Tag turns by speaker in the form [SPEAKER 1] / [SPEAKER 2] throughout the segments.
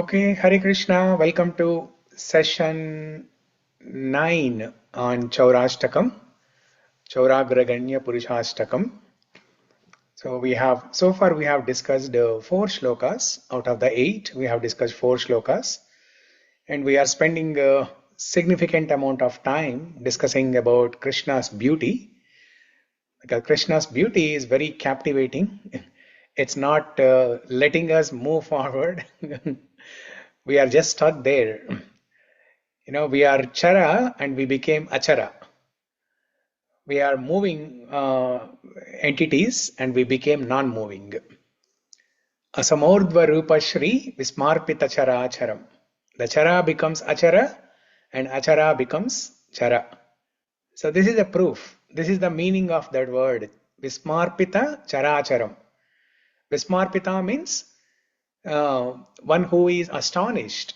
[SPEAKER 1] Okay, Hare Krishna. Welcome to session 9 on Caurāshtakam, Caurāgraganya-Puruśāştakam. So far we have discussed 4 shlokas out of the 8. We have discussed 4 shlokas, and we are spending a significant amount of time discussing about Krishna's beauty, because Krishna's beauty is very captivating. It's not letting us move forward. We are just stuck there. We are chara and we became achara. We are moving entities and we became non-moving. Asamordva rupa shri vismarpita chara acharam. The chara becomes achara and achara becomes chara. So this is a proof. This is the meaning of that word. Vismarpita chara acharam. Vismarpita means one who is astonished.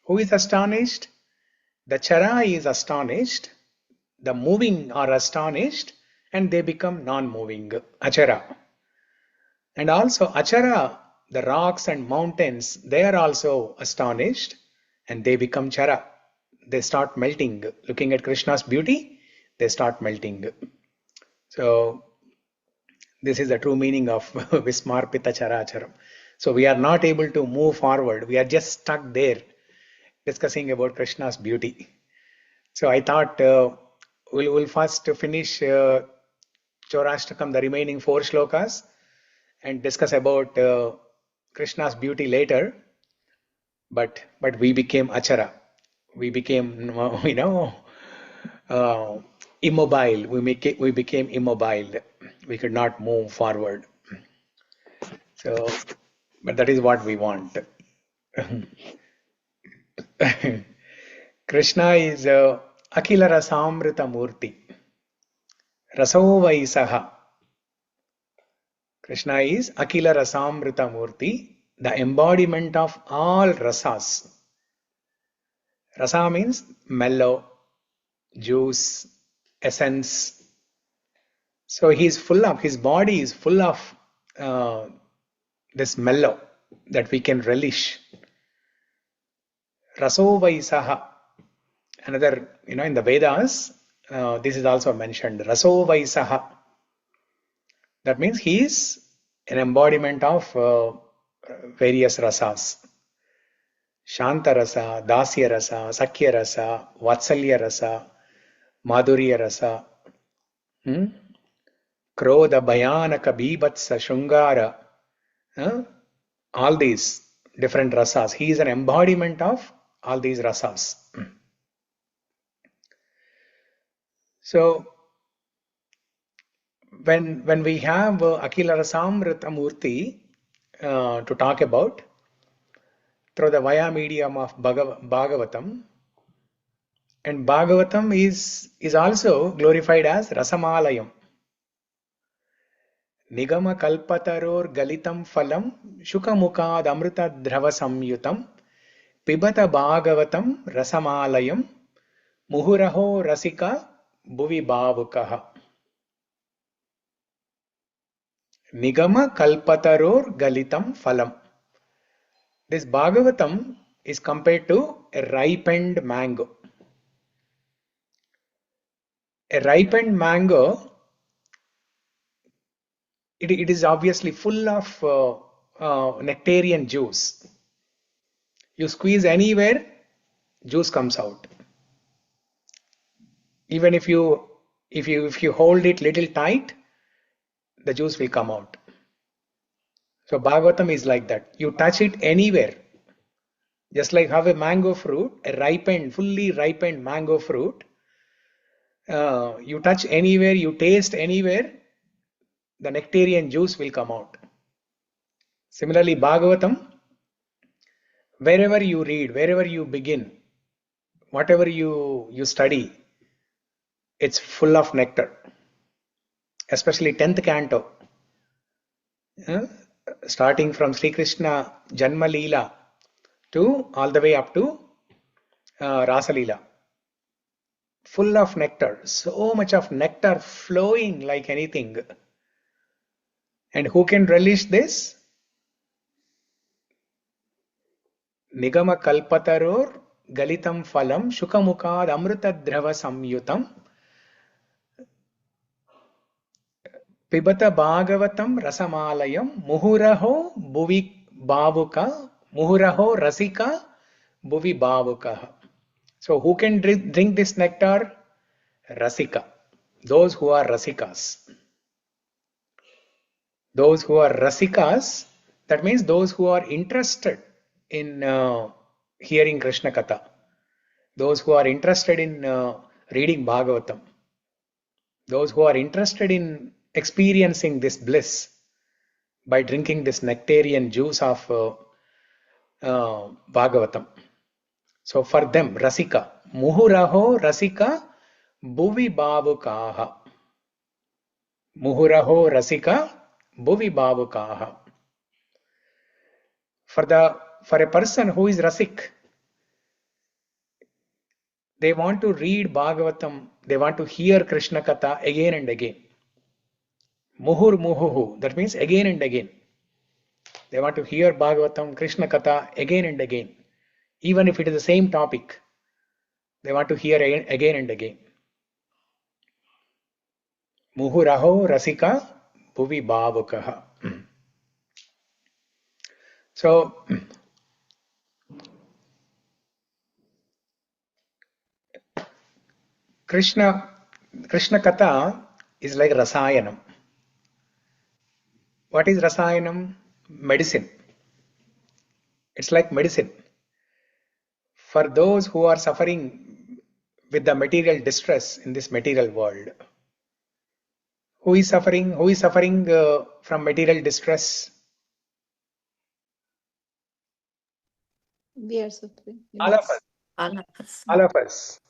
[SPEAKER 1] Who is astonished? The chara is astonished, the moving are astonished, and they become non-moving, achara. And also achara, the rocks and mountains, they are also astonished, and they become chara. They start melting. Looking at Krishna's beauty, they start melting. So this is the true meaning of Vismarpita chara acharam. So we are not able to move forward. We are just stuck there, discussing about Krishna's beauty. So I thought we'll first finish Caurāshtakam, the remaining 4 shlokas, and discuss about Krishna's beauty later. But we became achara. We became immobile. We became immobile. We could not move forward. So, but that is what we want. Krishna is Akila Rasamrita Murti. Raso Vaisaha. Krishna is Akila Rasamrita Murti, the embodiment of all rasas. Rasa means mellow, juice, essence. So his body is full of this mellow that we can relish. Raso Vaisaha. Another, in the Vedas, this is also mentioned. Raso Vaisaha. That means he is an embodiment of various rasas. Shanta rasa, dasya rasa, sakya rasa, vatsalya rasa, madhurya rasa, krodha, bhayanaka, bibhatsa, shungara. All these different rasas. He is an embodiment of all these rasas. So when we have Akila Rasamrita Murti to talk about through the via medium of Bhagavatam, and Bhagavatam is also glorified as Rasamalayam. Nigama kalpataror galitam phalam shukamukad amrita dhrava samyutam pibata Bhagavatam rasamalayam muhuraho rasika bhuvi bhavukaha. Nigama kalpataror galitam phalam. This Bhagavatam is compared to a ripened mango. A ripened mango, it is obviously full of nectarian juice. You squeeze anywhere, juice comes out. Even if you hold it little tight, the juice will come out. So Bhagavatam is like that. You touch it anywhere. Just like how a mango fruit, fully ripened mango fruit, you touch anywhere, you taste anywhere, the nectarian juice will come out. Similarly, Bhagavatam, wherever you read, wherever you begin, whatever you study, it's full of nectar. Especially 10th canto. Starting from Sri Krishna Janma Leela to all the way up to Rasa Leela. Full of nectar. So much of nectar flowing like anything. And who can relish this? Nigama kalpataror galitam phalam shukamukad amrutadrava samyutam pibata bhagavatam rasamalayam muhuraho bhuvi bhavuka muhuraho rasika bhuvi bhavuka. So who can drink this nectar? Rasika. Those who are rasikas. Those who are rasikas, that means those who are interested in hearing Krishna Katha. Those who are interested in reading Bhagavatam. Those who are interested in experiencing this bliss by drinking this nectarian juice of Bhagavatam. So for them, rasika. Muhuraho rasika bhuvi bhavukaha. Muhuraho rasika bhuvi bhavukaha. For a person who is rasik, they want to read Bhagavatam, they want to hear Krishna Katha again and again. Muhur muhuhu, that means again and again. They want to hear Bhagavatam, Krishna Katha again and again. Even if it is the same topic, they want to hear again and again. Muhuraho rasika bhuvi bhavukaha. So, Krishna Katha is like Rasayanam. What is Rasayanam? Medicine. It's like medicine. For those who are suffering with the material distress in this material world. Who is suffering? Who is suffering from material distress?
[SPEAKER 2] We are suffering.
[SPEAKER 1] All of us.
[SPEAKER 3] All of us.
[SPEAKER 1] All of us.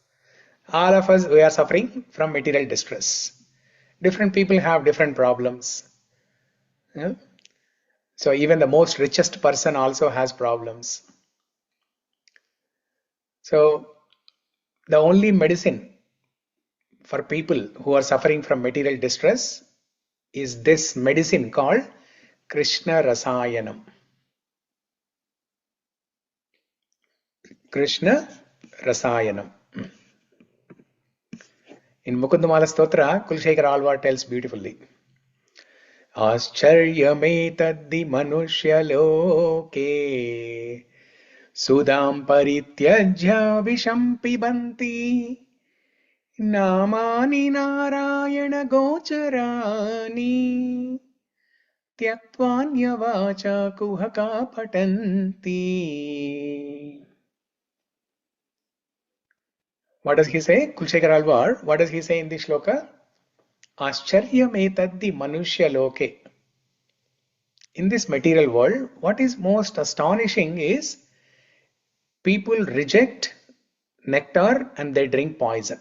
[SPEAKER 1] All of us, we are suffering from material distress. Different people have different problems. Yeah? So even the most richest person also has problems. So the only medicine for people who are suffering from material distress is this medicine called Krishna Rasayanam. Krishna Rasayanam. In Mukundamala Stotra, Kulshekara Alvar tells beautifully, Ascharyametaddi manushya loke sudam parityajya visham pibanti namani narayana gocharani tyatvanyavacha kuhaka patanti. What does he say? Kulshekara Alvar, what does he say in this shloka? Ascharyametaddi manushya loke. In this material world, what is most astonishing is people reject nectar and they drink poison.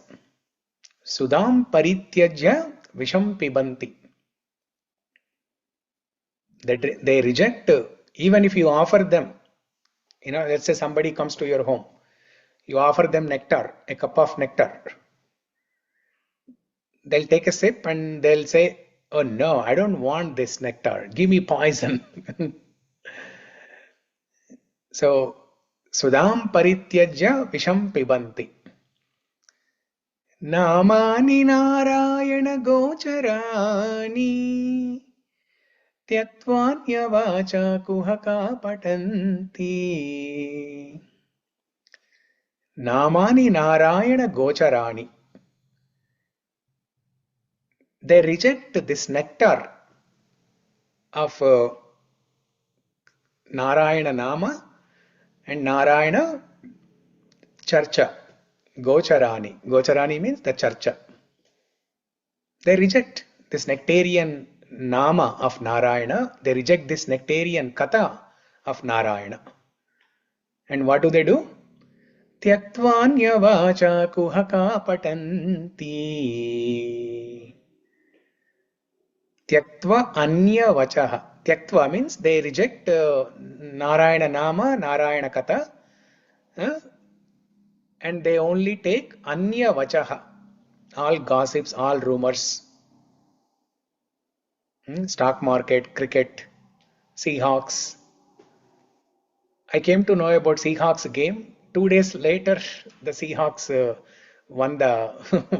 [SPEAKER 1] Sudam parityajya visham pibanti. They reject, even if you offer them, let's say somebody comes to your home, you offer them nectar, a cup of nectar. They'll take a sip and they'll say, oh no, I don't want this nectar. Give me poison. So, Sudam parityajya visham pibanti. Namani narayana gocharani tyatvanyavacha kuhaka patanti. Namani narayana gocharani. They reject this nectar of Narayana Nama and Narayana Charcha. Gocharani. Gocharani means the Charcha. They reject this nectarian Nama of Narayana. They reject this nectarian Katha of Narayana. And what do? Tyatvanyavacha kuhaka patanti. Tyaktva anya vachaha. Tyaktva means they reject Narayana Nama, Narayana Katha, and they only take anya vachaha, all gossips, all rumors, stock market, cricket, Seahawks, I came to know about Seahawks game. 2 days later, the Seahawks won the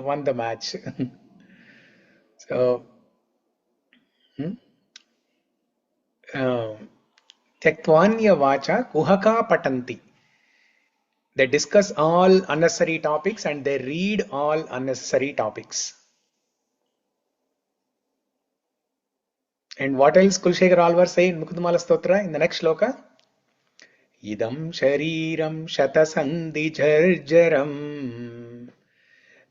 [SPEAKER 1] won the match. So, Tyaktwanya vacha kuhaka patanti. They discuss all unnecessary topics and they read all unnecessary topics. And what else Kulshekar Alvar say in Mukundamala Stotra in the next shloka? Idam shariram shatasandhi jarjaram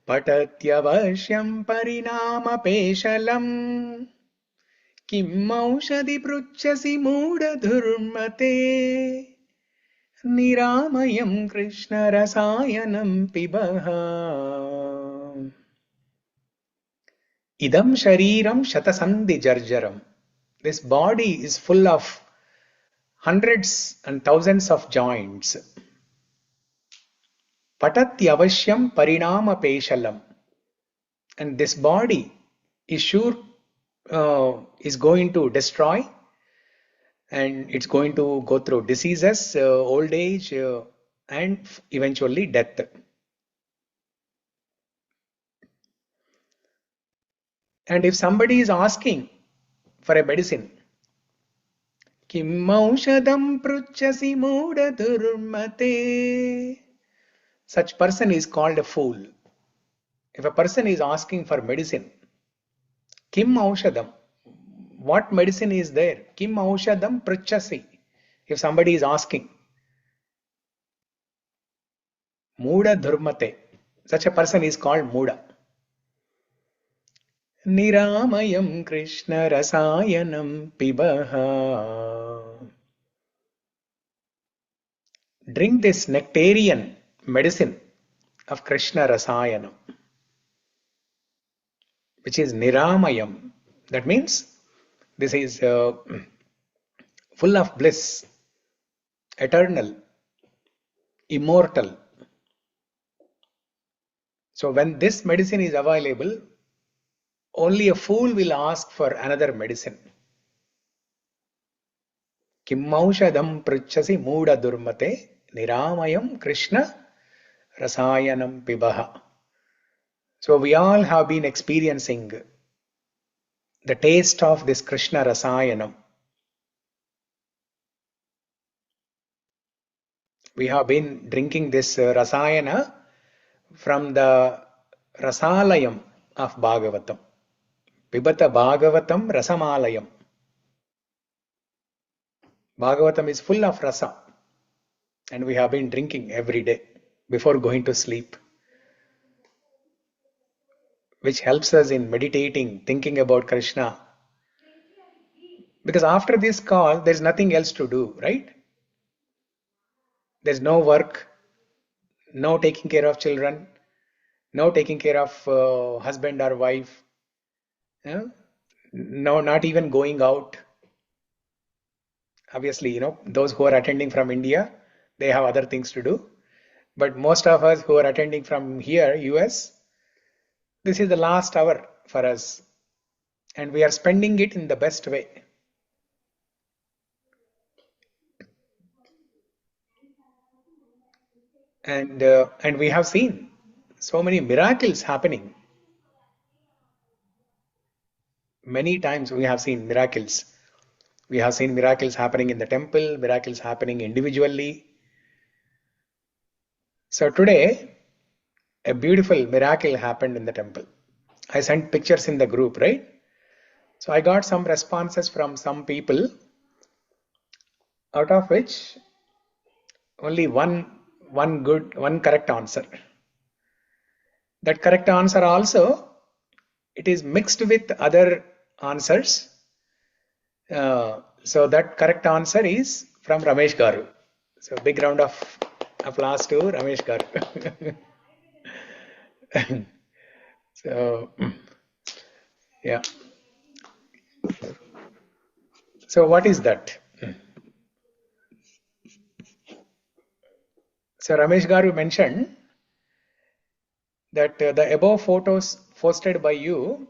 [SPEAKER 1] patatyavashyam parinama peshalam kim aushadhi pruchasi mooda dhurmate Niramayam Krishna Rasayanam Pibaha. Idam Shariram Shatasandhi Jarjaram. This body is full of hundreds and thousands of joints. Patatyavashyam Parinama Peshalam. And this body is sure is going to destroy. And it's going to go through diseases, old age, and eventually death. And if somebody is asking for a medicine, Kim aushadam pruchasi mooda durmate, such person is called a fool. If a person is asking for medicine, Kim aushadam, what medicine is there? Kim aushadam pruchasi. If somebody is asking, Mooda dhurmate, such a person is called Mooda. Niramayam Krishna Rasayanam Pibaha. Drink this nectarian medicine of Krishna Rasayanam, which is Niramayam. That means this is full of bliss, eternal, immortal. So when this medicine is available, only a fool will ask for another medicine. Kim aushadam pruchasi mooda durmate niramayam Krishna rasayanam pibaha. So we all have been experiencing the taste of this Krishna rasayanam. We have been drinking this rasayana from the rasalayam of Bhagavatam. Pibata Bhagavatam Rasamalayam. Bhagavatam is full of rasa, and we have been drinking every day before going to sleep, which helps us in meditating, thinking about Krishna. Because after this call, there's nothing else to do, right? There's no work, no taking care of children, no taking care of husband or wife, no, not even going out. Obviously, those who are attending from India, they have other things to do. But most of us who are attending from here, US, this is the last hour for us. And we are spending it in the best way. And we have seen so many miracles happening. Many times we have seen miracles. We have seen miracles happening in the temple, miracles happening individually. So today, a beautiful miracle happened in the temple. I sent pictures in the group, right? So I got some responses from some people, out of which only one correct answer. That correct answer also, it is mixed with other answers. So that correct answer is from Ramesh Garu. So big round of applause to Ramesh Garu. So yeah. So what is that? So Ramesh Garu mentioned that the above photos posted by you,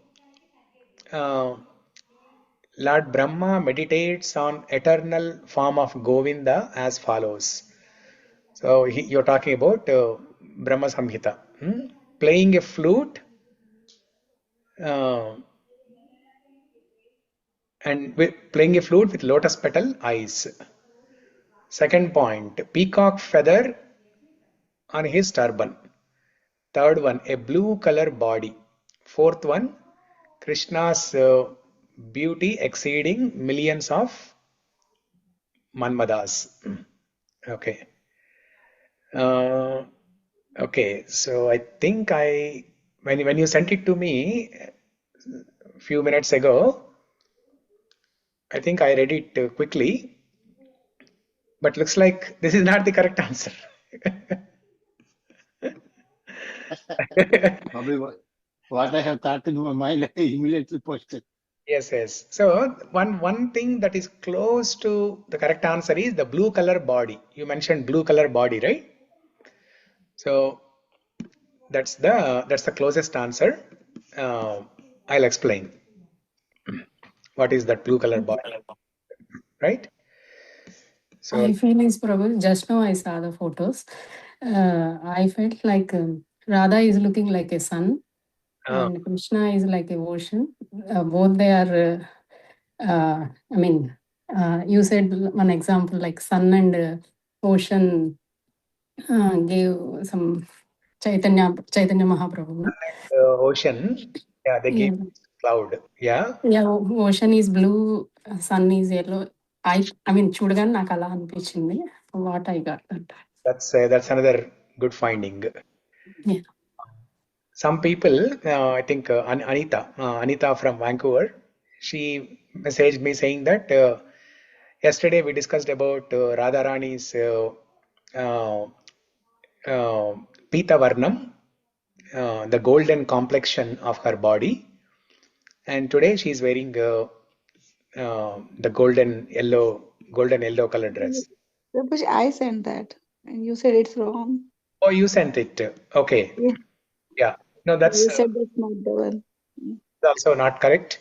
[SPEAKER 1] Lord Brahma meditates on eternal form of Govinda as follows. So you're talking about Brahma Samhita. Playing a flute uh, playing a flute with lotus petal eyes. Second point, peacock feather on his turban. Third one, a blue color body. Fourth one, Krishna's beauty exceeding millions of Manmadas. Okay. Uh, okay. So I think when you sent it to me a few minutes ago, I think I read it quickly, but looks like this is not the correct answer.
[SPEAKER 2] Probably what I have thought in my mind, I immediately posted.
[SPEAKER 1] Yes, yes. So one thing that is close to the correct answer is the blue color body. You mentioned blue color body, right? So that's the closest answer. I'll explain what is that blue color body, right? So
[SPEAKER 3] I feel is probably just now I saw the photos. I felt like Radha is looking like a sun and Krishna is like a ocean. Both they are. I mean, you said one example like sun and ocean gave some Chaitanya Mahaprabhu. No?
[SPEAKER 1] ocean, yeah, they gave cloud, yeah.
[SPEAKER 3] Yeah, ocean is blue, sun is yellow. I mean, చూడగానే నాకు అలా అనిపించింది. What I got that.
[SPEAKER 1] That's another good finding.
[SPEAKER 3] Yeah.
[SPEAKER 1] Some people, I think Anita from Vancouver, she messaged me saying that yesterday we discussed about Radharani's uh, Pita Varnam, the golden complexion of her body, and today she is wearing the golden yellow color dress.
[SPEAKER 4] But I sent that, and you said it's wrong.
[SPEAKER 1] Oh, you sent it. Okay. Yeah. No, that's
[SPEAKER 4] You said that's not the one.
[SPEAKER 1] also not correct.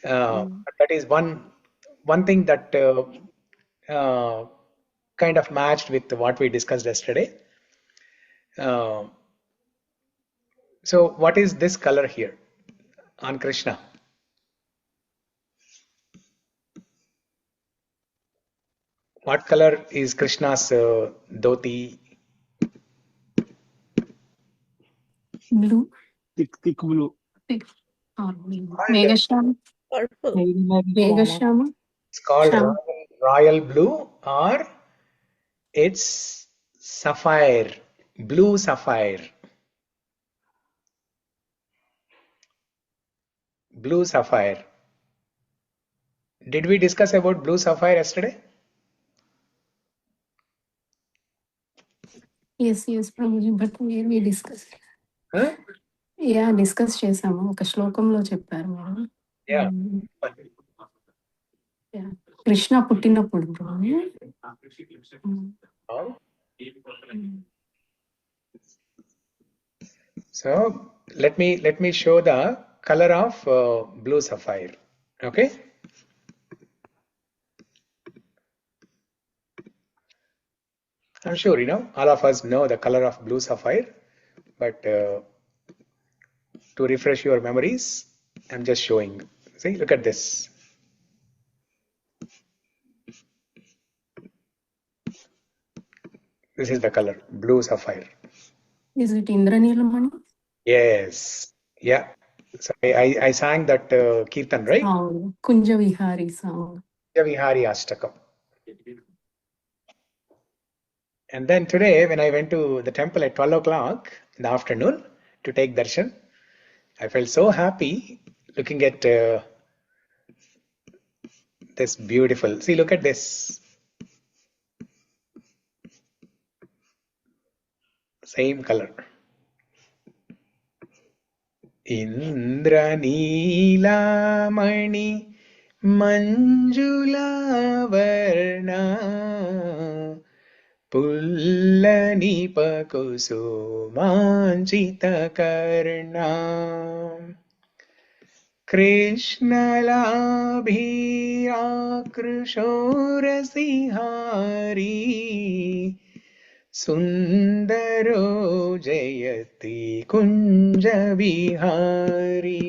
[SPEAKER 1] That is one thing that kind of matched with what we discussed yesterday. So what is this color here on Krishna? What color is Krishna's dhoti?
[SPEAKER 3] Blue.
[SPEAKER 2] Thick blue.
[SPEAKER 3] Thick. Megashama.
[SPEAKER 4] Purple.
[SPEAKER 3] Megashama.
[SPEAKER 1] It's called royal blue, or it's sapphire, blue sapphire. Blue sapphire. Did we discuss about blue sapphire yesterday?
[SPEAKER 3] Yes, Prabhuji, but where we discussed.
[SPEAKER 1] Huh?
[SPEAKER 3] Yeah, discuss చేసాము ఒక శ్లోకంలో చెప్పారు మీరు.
[SPEAKER 1] Yeah.
[SPEAKER 3] Krishna పుట్టినప్పుడు
[SPEAKER 1] So let me show the color of blue sapphire. Okay. I'm sure all of us know the color of blue sapphire, but to refresh your memories, I'm just showing. See, look at this. This is the color, blue sapphire.
[SPEAKER 3] Is it Indranilamani?
[SPEAKER 1] Yes. Yeah. So I sang that Kirtan, right?
[SPEAKER 3] Kunja Vihari song.
[SPEAKER 1] Kunja Vihari Ashtakam. And then today, when I went to the temple at 12 o'clock in the afternoon to take darshan, I felt so happy looking at this beautiful. See, look at this. Same color. Indra Neelamani Manjula Varna Pullani Pakusumanchita Karna. Krishna labhirākrishorasihari Sundaro jayati kunja vihari.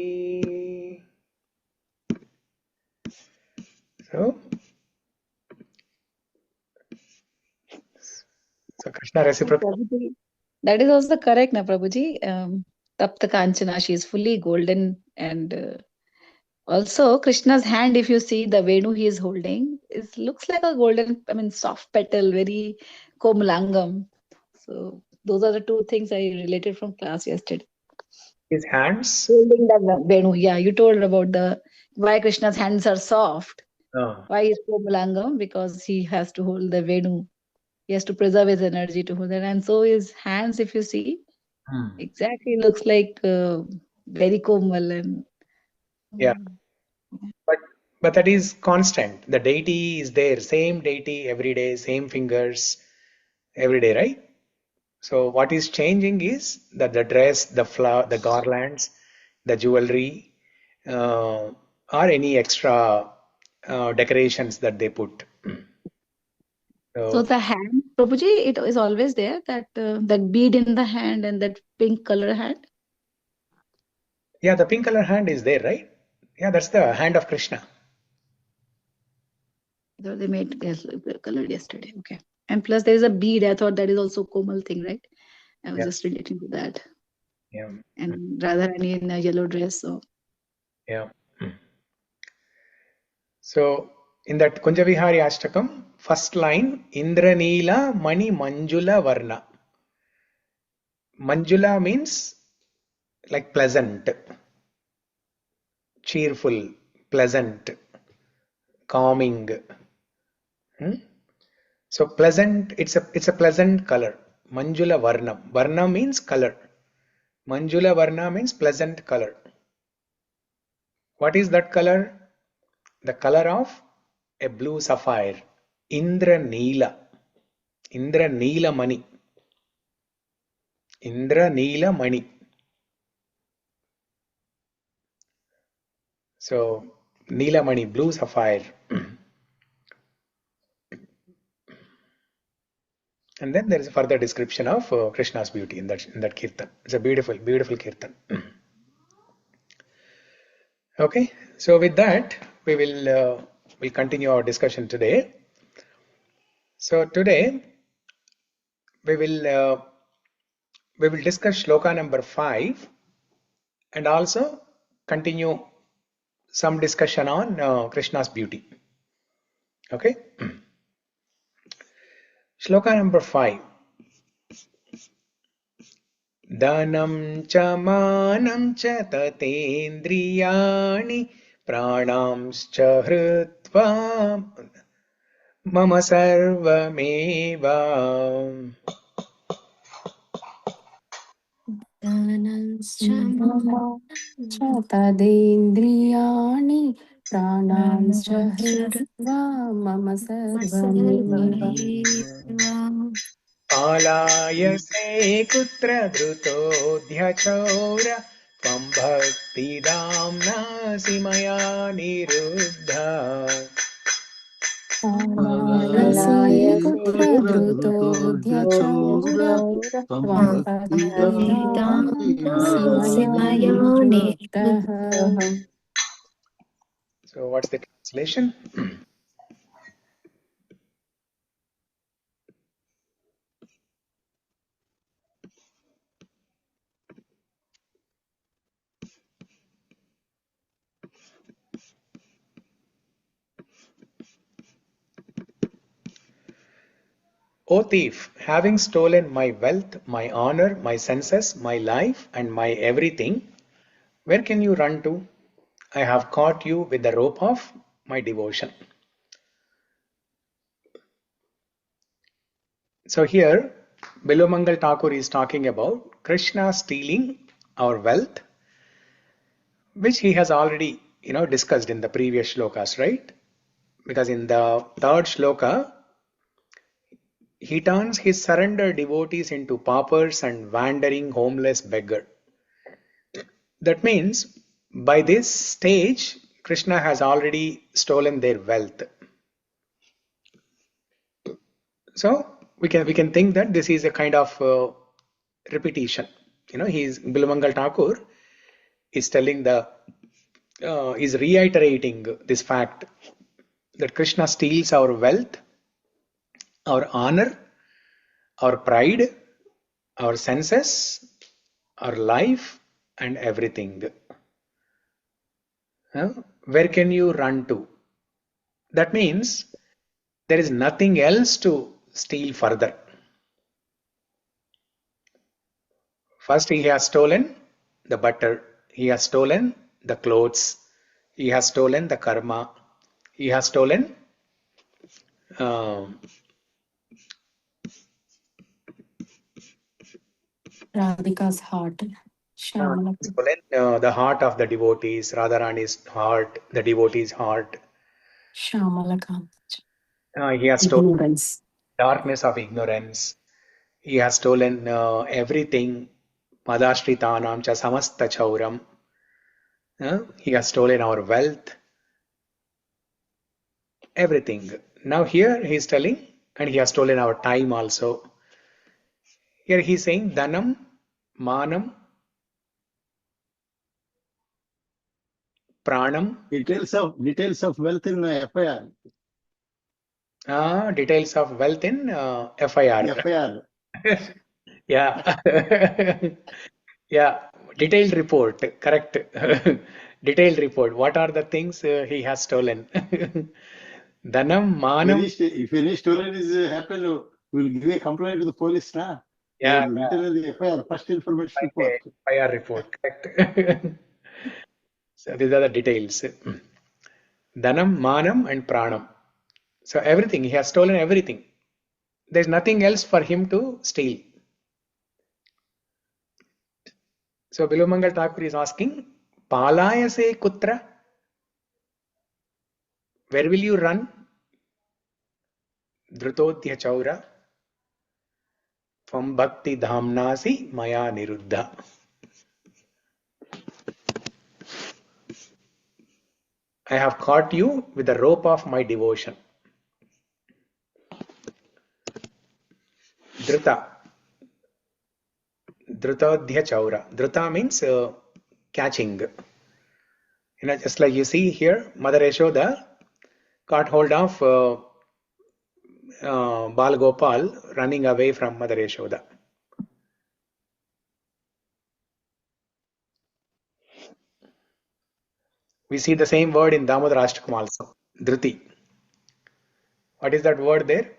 [SPEAKER 1] So Krishna reciprocates.
[SPEAKER 4] Prabhuji, that is also correct, na Prabhuji. Tapta Kanchana, she is fully golden, and also Krishna's hand, if you see the Venu he is holding, it looks like a golden, I mean, soft petal, very komalangam. So those are the two things I related from class yesterday.
[SPEAKER 1] His hands.
[SPEAKER 4] Holding the Venu, yeah, you told about the why Krishna's hands are soft. Why is komalangam? Because he has to hold the Venu. He has to preserve his energy to hold that, and so his hands, if you see, exactly looks like very komal and
[SPEAKER 1] Yeah, but that is constant. The deity is there, same deity every day, same fingers every day, right? So what is changing is that the dress, the flower, the garlands, the jewelry, or any extra decorations that they put.
[SPEAKER 4] So the hand, Prabhuji, it is always there, that that bead in the hand and that pink color hand.
[SPEAKER 1] Yeah, the pink color hand is there, right? Yeah, that's the hand of Krishna.
[SPEAKER 4] So they made colored yesterday. Okay. And plus there is a bead. I thought that is also Komal thing, right? I was just relating to that.
[SPEAKER 1] Yeah.
[SPEAKER 4] And Radharani in a yellow dress. So
[SPEAKER 1] yeah. So in that Kunjavihari Ashtakam, first line, Indranila Mani Manjula Varna. Manjula means like pleasant, cheerful, pleasant, calming. So pleasant, it's a pleasant color. Manjula Varna. Varna means color. Manjula Varna means pleasant color. What is that color? The color of a blue sapphire. Indra Neela. Indra Neela Mani. Indra Neela Mani. So Neela Mani, blue sapphire. And then there is a further description of Krishna's beauty in that kirtan. It's a beautiful, beautiful kirtan. Okay, so with that we will we'll continue our discussion today. So today we will discuss shloka number 5 and also continue some discussion on Krishna's beauty. Okay, shloka number 5. Dhanam cha manam cha tatendriyani pranamscha hrutva mama sarvameva.
[SPEAKER 3] तदेन्द्रियाणि प्राणांश्च हृत्वा मम सर्वमेव
[SPEAKER 1] आलायसे कुत्र धृतोऽध्यचोर त्वं भक्तिदाम्नासि मया निरुद्धा.
[SPEAKER 3] आलायसे कुत्र धृतोऽध्यचोर त्वं भक्तिदाम्नासि मया निरुद्धः.
[SPEAKER 1] So what's the translation? O thief, having stolen my wealth, my honor, my senses, my life, and my everything, where can you run to? I have caught you with the rope of my devotion. So here, Bilomangal Thakur is talking about Krishna stealing our wealth, which he has already, discussed in the previous shlokas, right? Because in the third shloka, he turns his surrendered devotees into paupers and wandering homeless beggar. That means by this stage, Krishna has already stolen their wealth. So we can think that this is a kind of repetition. Bilamangal Thakur is telling is reiterating this fact that Krishna steals our wealth, our honor, our pride, our senses, our life, and everything. Where can you run to? That means there is nothing else to steal further. First, he has stolen the butter, he has stolen the clothes, he has stolen the karma, he has stolen
[SPEAKER 3] Radhika's heart. Shyamala.
[SPEAKER 1] stolen the heart of the devotees, Radharani's heart, the devotee's heart.
[SPEAKER 3] Shyamalaka.
[SPEAKER 1] He has stolen
[SPEAKER 3] Ignorance.
[SPEAKER 1] darkness of ignorance. He has stolen everything. Madashritanam cha samasta chauram. He has stolen our wealth. Everything. Now here he is telling, and he has stolen our time also. Here he is saying dhanam, manam, pranam.
[SPEAKER 2] Details of wealth in FIR.
[SPEAKER 1] Details of wealth in FIR.
[SPEAKER 2] FIR.
[SPEAKER 1] Yeah. Yeah. Detailed report. Correct. Detailed report. What are the things he has stolen? Dhanam, manam.
[SPEAKER 2] If any stolen is happened, we'll give a complaint to the police now.
[SPEAKER 1] Yeah.
[SPEAKER 2] Literally FIR, first information report.
[SPEAKER 1] FIR report. Correct. So these are the details. Dhanam, manam, and pranam. So everything. He has stolen everything. There's nothing else for him to steal. So Bilumangal Thakur is asking, Palayase kutra? Where will you run? Drutodhya chaura. From bhakti-dâmnăsi maya niruddha. I have caught you with the rope of my devotion. Druta. Drutodhya chaura. Druta means catching. Just like you see here, Mother Yashoda caught hold of Bal Gopal running away from Mother Yashoda. We see the same word in Damodarashtakam also, Dhruti. What is that word there?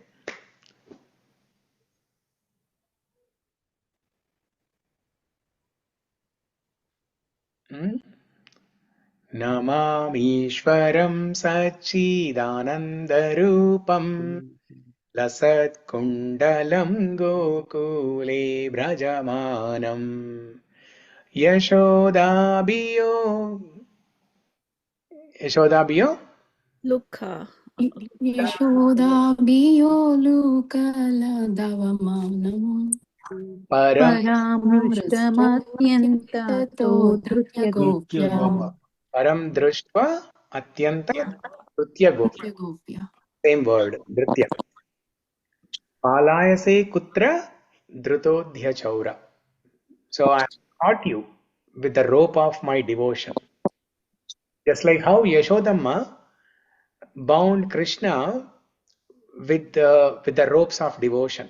[SPEAKER 1] Namamishwaram Sachidanandarupam Lasat Kundalam Gokule Brajamanam Yashodabiyo
[SPEAKER 5] Lukha.
[SPEAKER 3] Yashoda biyo lukala davamanam.
[SPEAKER 5] Paramrushtamantyantato drutya gopya.
[SPEAKER 1] Param Drushva Atyanta Drutya Gopya. Same word, Drutya. Palayase Kutra Drutodhya Chaura. So I caught you with the rope of my devotion. Just like how Yashodamma bound Krishna with the ropes of devotion.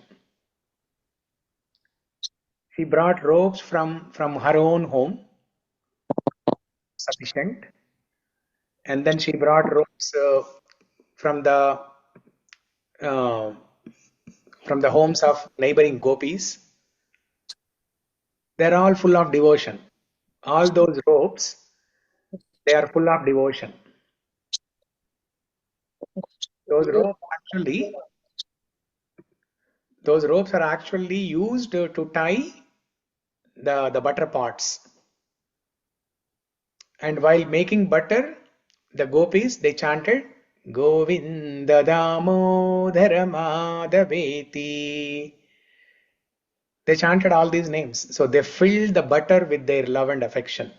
[SPEAKER 1] She brought ropes from her own home, sufficient, and then she brought ropes from the homes of neighboring gopis. They're all full of devotion. All those ropes, they are full of devotion. Those ropes are actually used to tie the butter pots. And while making butter, the gopis, they chanted Govinda Damodara Madhaveti. They chanted all these names. So they filled the butter with their love and affection.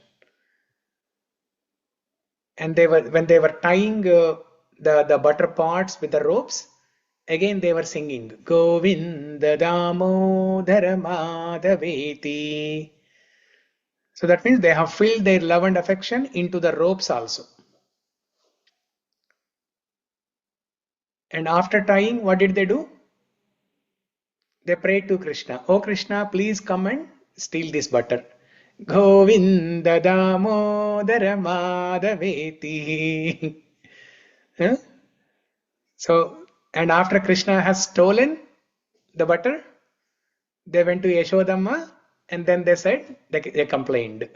[SPEAKER 1] And when they were tying the butter pots with the ropes, again they were singing Govinda Damodara Madhaveti. So that means they have filled their love and affection into the ropes also. And after tying, what did they do? They prayed to Krishna. Oh Krishna, please come and steal this butter. Govinda Damodara Madhaveti. Huh? So, and after Krishna has stolen the butter, they went to Yashodamma and then they said, they complained.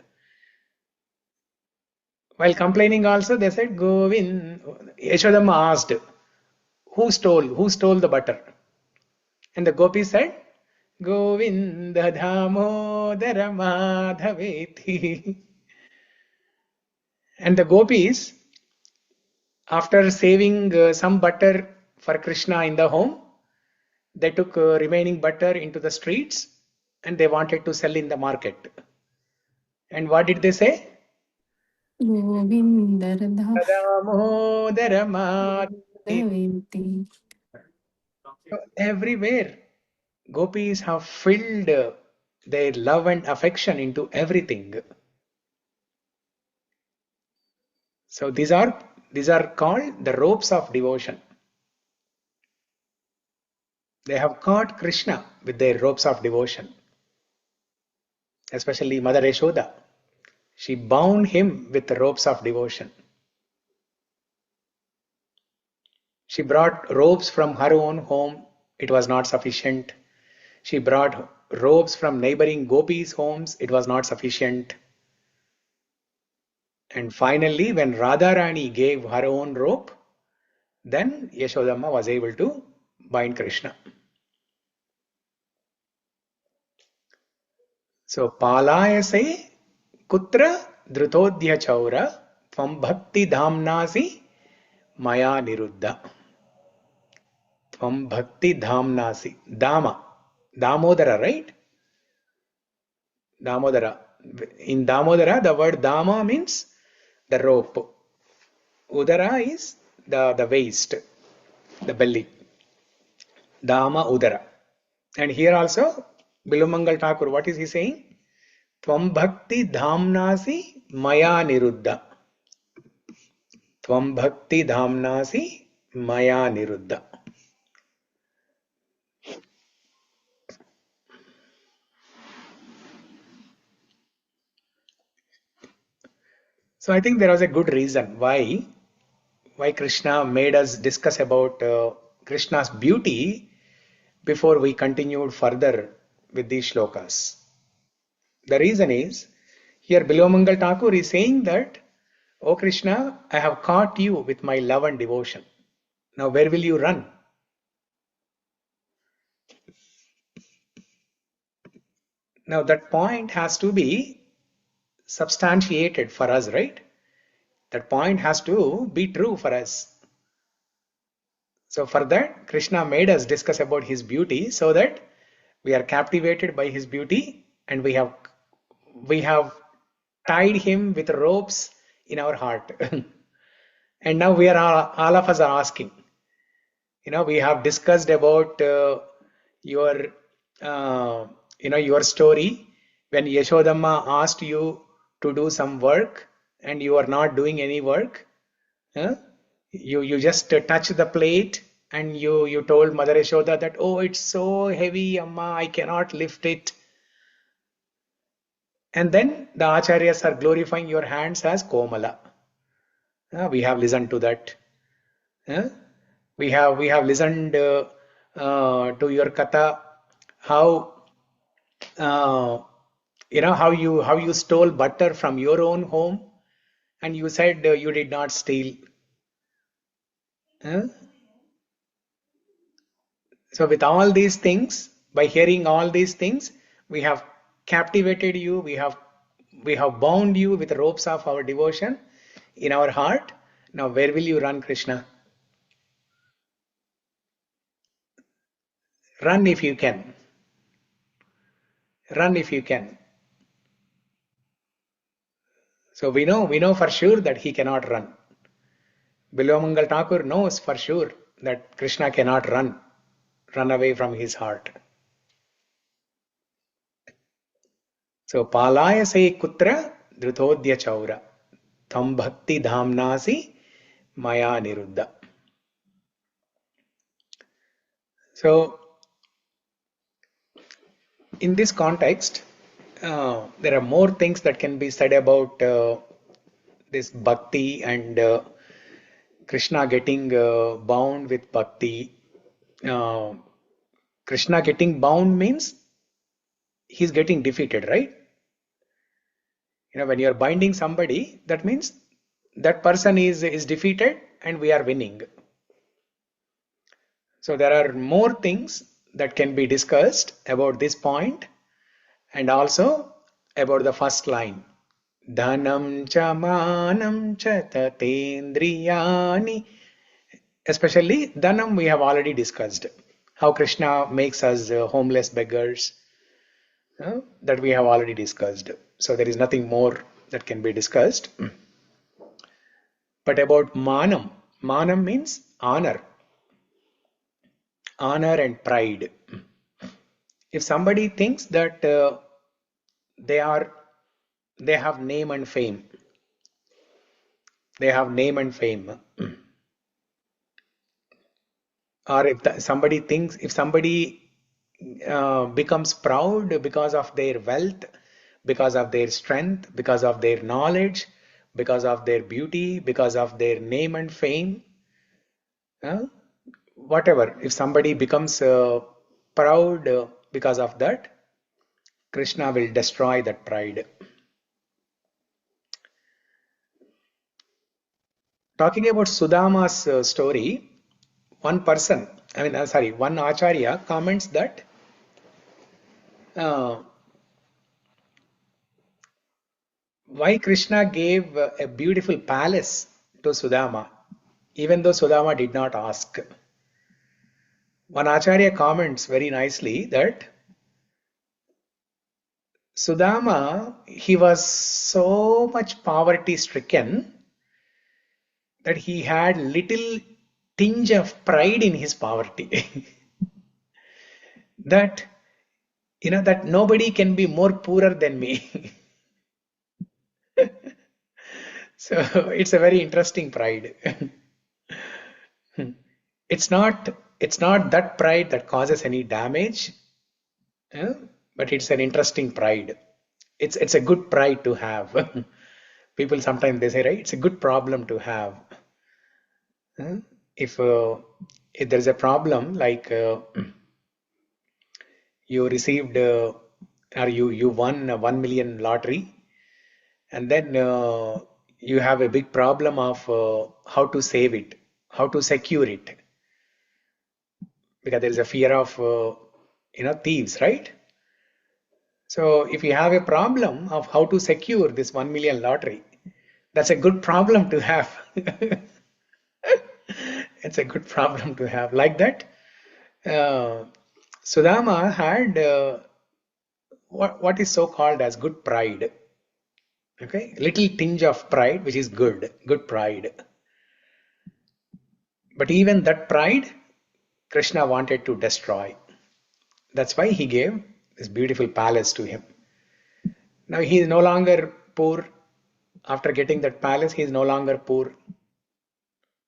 [SPEAKER 1] While complaining also, they said, Govind. Yashodamma asked, who stole the butter? And the gopis said, Govinda Damodara Madhaveti. And the gopis, after saving some butter for Krishna in the home, they took remaining butter into the streets and they wanted to sell in the market. And what did they say?
[SPEAKER 3] Govindara
[SPEAKER 1] Damodara Madhaveti.
[SPEAKER 3] Daveti.
[SPEAKER 1] Everywhere, gopis have filled their love and affection into everything. So these are called the ropes of devotion. They have caught Krishna with their ropes of devotion. Especially Mother Yashoda. She bound him with the ropes of devotion. She brought robes from her own home. It was not sufficient. She brought robes from neighboring gopis' homes. It was not sufficient. And finally, when Radharani gave her own robe, then Yashodamma was able to bind Krishna. So, Palayase Kutra Drutodhya Chaura Tvam bhakti-dâmnăsi Maya Niruddha. Tvam bhakti-dâmnăsi. Damodara, right? Damodara. In Damodara, the word Dama means the rope. Udara is the waist, the belly. Dama Udara. And here also, Bilumangal Thakur, what is he saying? Tvam bhakti-dâmnăsi Maya Niruddha. Tvam bhakti-dâmnăsi Maya Niruddha. So I think there was a good reason why Krishna made us discuss about Krishna's beauty before we continued further with these shlokas. The reason is, here Bilomangal Thakur is saying that, O Krishna, I have caught you with my love and devotion. Now where will you run? Now that point has to be substantiated for us, right? That point has to be true for us. So for that, Krishna made us discuss about his beauty so that we are captivated by his beauty and we have tied him with ropes in our heart. And now we are all of us are asking, we have discussed about your story when Yashodamma asked you to do some work and you are not doing any work. You just touch the plate and you told Mother Yashoda that, oh, it's so heavy, Amma, I cannot lift it. And then the Acharyas are glorifying your hands as Komala. We have listened to that. We have listened to your katha, how how you stole butter from your own home, and you said you did not steal. So with all these things, by hearing all these things, we have captivated you, we have bound you with ropes of our devotion in our heart. Now where will you run, Krishna? Run if you can. Run if you can. So we know for sure that he cannot run. Bilomangal Thakur knows for sure that Krishna cannot run away from his heart. So palaya se kutra drutodya chaura tam bhakti-dâmnăsi maya niruddha. So in this context, there are more things that can be said about this bhakti and Krishna getting bound with bhakti. Krishna getting bound means he's getting defeated, right? When you're binding somebody, that means that person is defeated and we are winning. So there are more things that can be discussed about this point and also about the first line. Dhanam cha manam cha tatendriyani. Especially dhanam we have already discussed. How Krishna makes us homeless beggars. That we have already discussed. So there is nothing more that can be discussed. But about manam. Manam means honor. Honor and pride. If somebody thinks that they have name and fame. They have name and fame. Or if somebody becomes proud because of their wealth, because of their strength, because of their knowledge, because of their beauty, because of their name and fame, whatever, if somebody becomes proud because of that, Krishna will destroy that pride. Talking about Sudama's story, one Acharya comments that why Krishna gave a beautiful palace to Sudama, even though Sudama did not ask. One Acharya comments very nicely that Sudama, he was so much poverty stricken that he had little tinge of pride in his poverty. that nobody can be more poorer than me. So it's a very interesting pride. It's not that pride that causes any damage, but it's an interesting pride. It's a good pride to have. People sometimes they say, right, it's a good problem to have. If there's a problem like you received or you won a 1 million lottery, and then you have a big problem of how to save it, how to secure it, because there is a fear of thieves, right? So if you have a problem of how to secure this 1 million lottery, that's a good problem to have. It's a good problem to have. Like that, Sudama had what is so called as good pride. Okay, little tinge of pride, which is good pride. But even that pride, Krishna wanted to destroy. That's why he gave this beautiful palace to him. Now he is no longer poor. After getting that palace, he is no longer poor.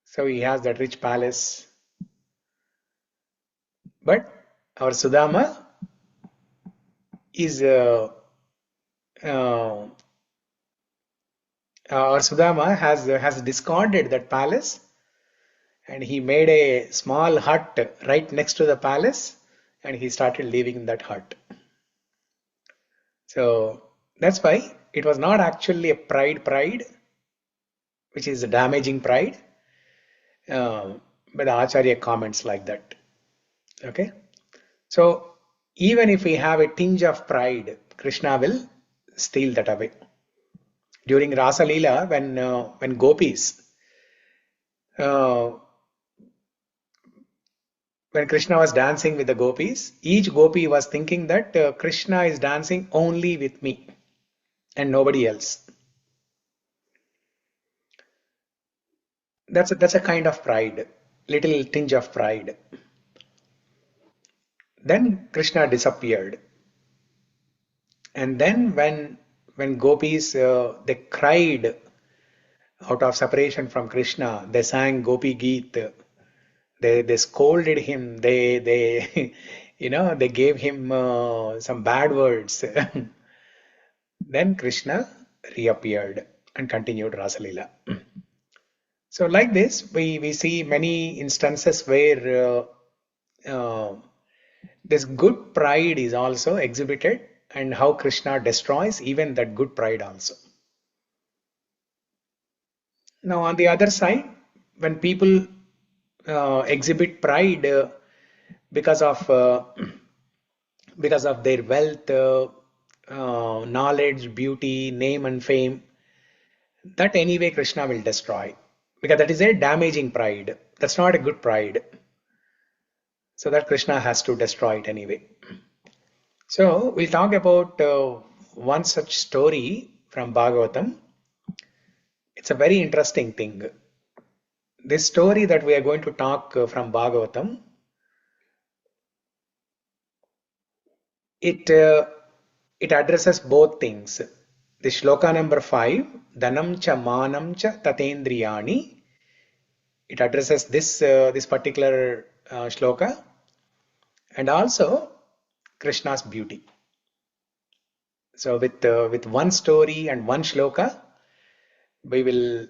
[SPEAKER 1] So he has that rich palace. But our Sudama is our Sudama has discarded that palace, and he made a small hut right next to the palace, and he started living in that hut. So that's why it was not actually a pride, which is a damaging pride, but the Acharya comments like that. Okay, so even if we have a tinge of pride, Krishna will steal that away. During Rasa Leela, when gopis, when Krishna was dancing with the gopis, each gopi was thinking that Krishna is dancing only with me and nobody else. That's a kind of pride, little tinge of pride. Then Krishna disappeared, and then when gopis they cried out of separation from Krishna, they sang Gopi Geet. They scolded him. They they gave him some bad words. Then Krishna reappeared and continued Rasalila. So like this, we see many instances where this good pride is also exhibited, and how Krishna destroys even that good pride also. Now on the other side, when people exhibit pride because of their wealth, knowledge, beauty, name and fame, that anyway Krishna will destroy, because that is a damaging pride. That's not a good pride. So that Krishna has to destroy it anyway. So we'll talk about one such story from Bhagavatam. It's a very interesting thing. This story that we are going to talk from Bhagavatam, it addresses both things. The shloka number 5, Dhanam cha manam cha tatendriyani. It addresses this particular shloka, and also Krishna's beauty. So with one story and one shloka, we will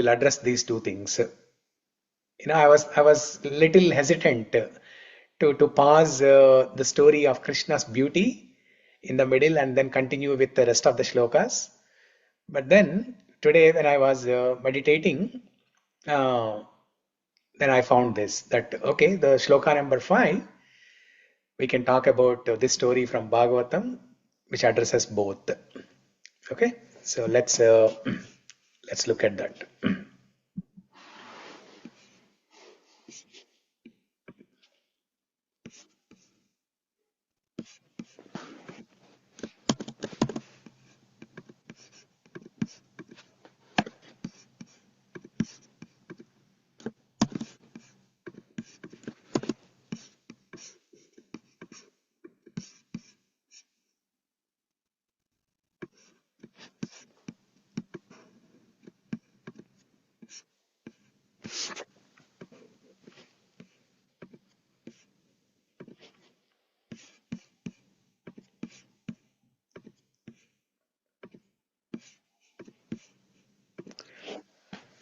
[SPEAKER 1] address these two things. I was little hesitant to pause the story of Krishna's beauty in the middle and then continue with the rest of the shlokas. But then today when I was meditating, then I found this, that okay, the shloka number 5, we can talk about this story from Bhagavatam, which addresses both. Okay, so let's look at that.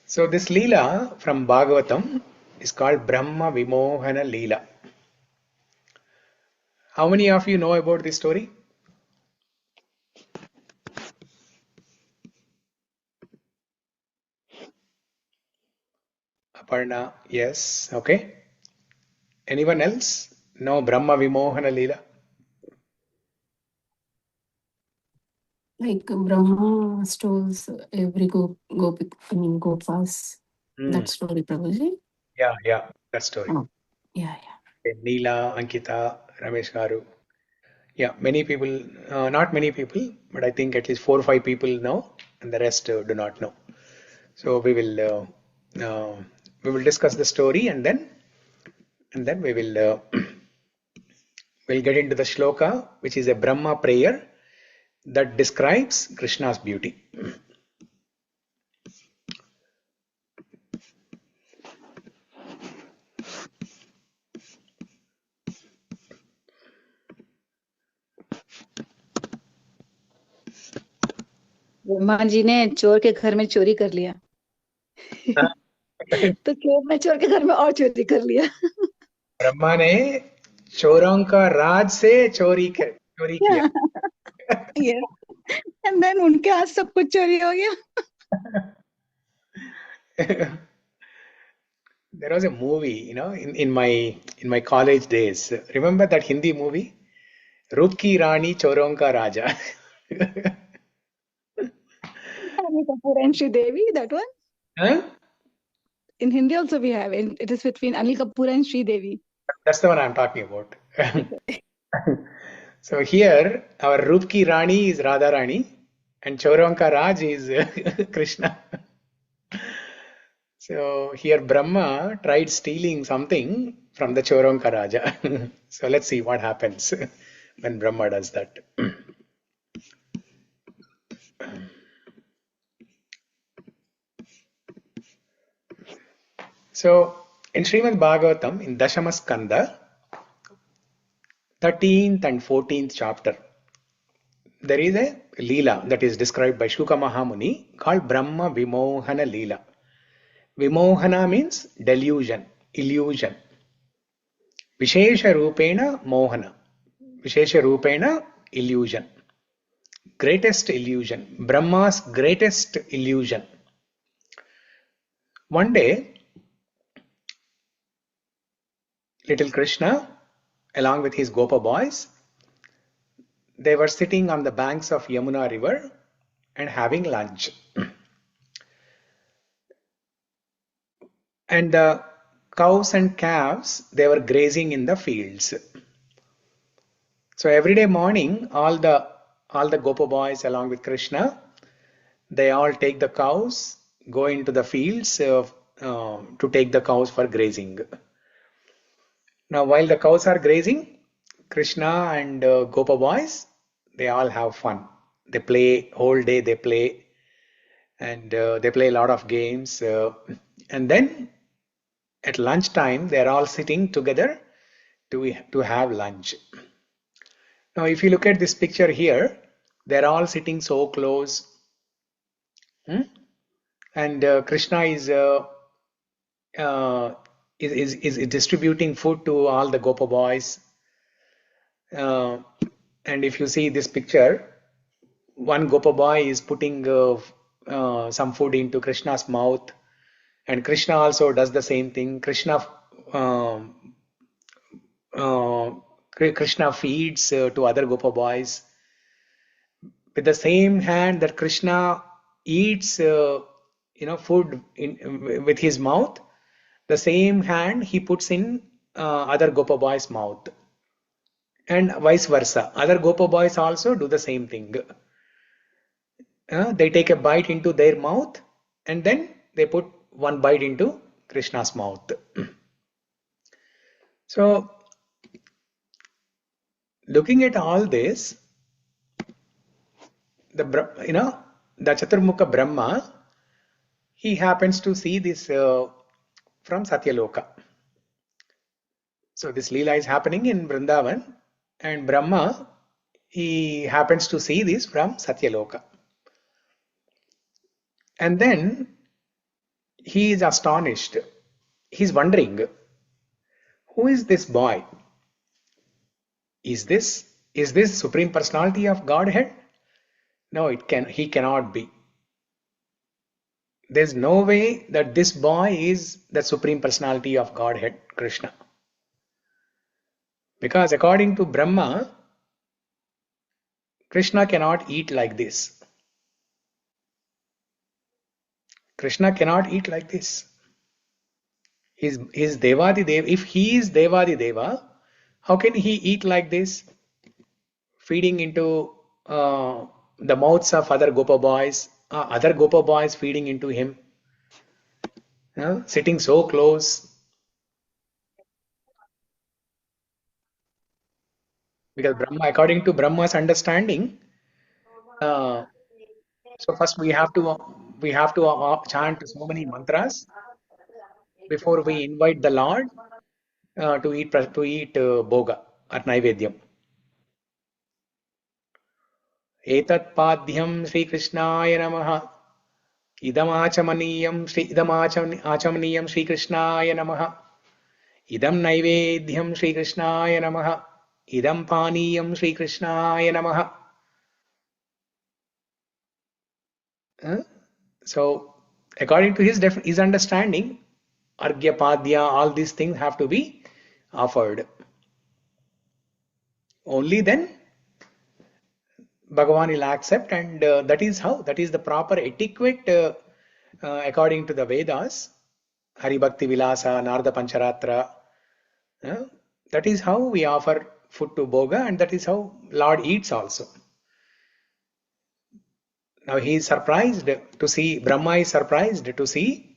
[SPEAKER 1] So this Leela from Bhagavatam is called Brahma Vimohana Leela. How many of you know about this story? Aparna, yes, okay. Anyone else know Brahma Vimohana Leela?
[SPEAKER 3] Like Brahma steals every gopas. That story, Prabhuji.
[SPEAKER 1] Yeah, that story.
[SPEAKER 3] Oh, yeah.
[SPEAKER 1] Okay, Neela, Ankita, Ramesh Garu. Yeah, many people, not many people, but I think at least 4 or 5 people know, and the rest do not know. So we will discuss the story, and then we will we'll get into the shloka, which is a Brahma prayer that describes Krishna's beauty.
[SPEAKER 4] Brahma ji ने चोर के घर में चोरी कर लिया तो चोर ने चोर के घर में और चोरी कर लिया
[SPEAKER 1] ब्रह्मा ने चोरों का राज से चोरी किया
[SPEAKER 4] एंड देन उनके हाथ सब कुछ चोरी हो गया
[SPEAKER 1] There was a movie, in my college days. Remember that Hindi movie, Roop Ki Rani Choron Ka Raja.
[SPEAKER 4] Anil Kapoor and Sri Devi, that one.
[SPEAKER 1] Huh?
[SPEAKER 4] In Hindi also we have, and it is between Anil Kapoor and Sri Devi.
[SPEAKER 1] That's the one I'm talking about. So here, our Roop Ki Rani is Radha Rani, and Choron Ka Raj is Krishna. So here Brahma tried stealing something from the Choronka Raja. So let's see what happens when Brahma does that. So in Srimad Bhagavatam, in Dashama Skanda, 13th and 14th chapter, there is a Leela that is described by Shuka Mahamuni called Brahma Vimohana Leela. Vimohana means delusion, illusion. Vishesha Rupena Mohana. Vishesha Rupena illusion. Greatest illusion. Brahma's greatest illusion. One day, little Krishna, along with his Gopa boys, they were sitting on the banks of Yamuna river and having lunch. And the cows and calves, they were grazing in the fields. So every day morning, all the Gopa boys along with Krishna, they all take the cows, go into the fields to take the cows for grazing. Now while the cows are grazing, Krishna and Gopa boys, they all have fun. They play whole day, they play, and they play a lot of games. And then at lunchtime, they're all sitting together to have lunch. Now, if you look at this picture here, they're all sitting so close. And Krishna is distributing food to all the Gopa boys. And if you see this picture, one Gopa boy is putting some food into Krishna's mouth, and Krishna also does the same thing. Krishna feeds to other Gopa boys. With the same hand that Krishna eats food with his mouth, the same hand he puts in other Gopa boys' mouth. And vice versa. Other Gopa boys also do the same thing. They take a bite into their mouth and then they put one bite into Krishna's mouth. So, looking at all this, the Chaturmukha Brahma, he happens to see this from Satyaloka. So this Leela is happening in Vrindavan, and Brahma, he happens to see this from Satyaloka. And then he is astonished. He's wondering, who is this boy? Is this Supreme Personality of Godhead? No, he cannot be. There's no way that this boy is the Supreme Personality of Godhead, Krishna. Because according to Brahma, Krishna cannot eat like this. Krishna cannot eat like this. He's Devadi Deva. If he is Devadi Deva, how can he eat like this? Feeding into the mouths of other Gopa boys feeding into him. Sitting so close. Because Brahma, according to Brahma's understanding, so first we have to chant so many mantras before we invite the Lord to eat bhoga or naivedyam. Etat padhyam Shri Krishnaya Namaha. Idam achamaniyam Shri Krishnaya Namaha. Idam naivedyam Shri Krishnaya Namaha. Idam paniyam Shri Krishnaya Namaha. So, according to his understanding, Argya, Padya, all these things have to be offered. Only then Bhagavan will accept, and that is the proper etiquette according to the Vedas. Hari Bhakti Vilasa, Narada Pancharatra. That is how we offer food to Bhoga, and that is how Lord eats also. Now he is surprised to see, Brahma is surprised to see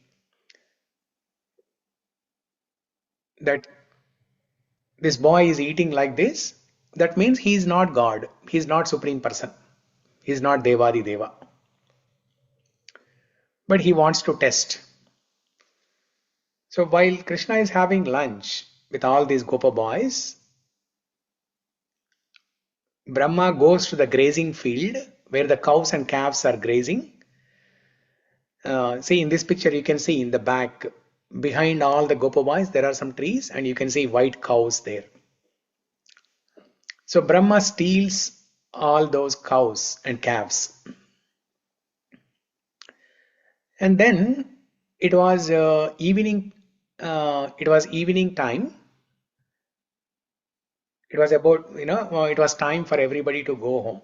[SPEAKER 1] that this boy is eating like this, that means he is not God. He is not Supreme Person. He is not Devadi Deva. But he wants to test. So while Krishna is having lunch with all these Gopa boys, Brahma goes to the grazing field where the cows and calves are grazing. See, in this picture you can see in the back, behind all the Gopa boys, there are some trees and you can see white cows there. So Brahma steals all those cows and calves. And then it was evening time. It was about, it was time for everybody to go home.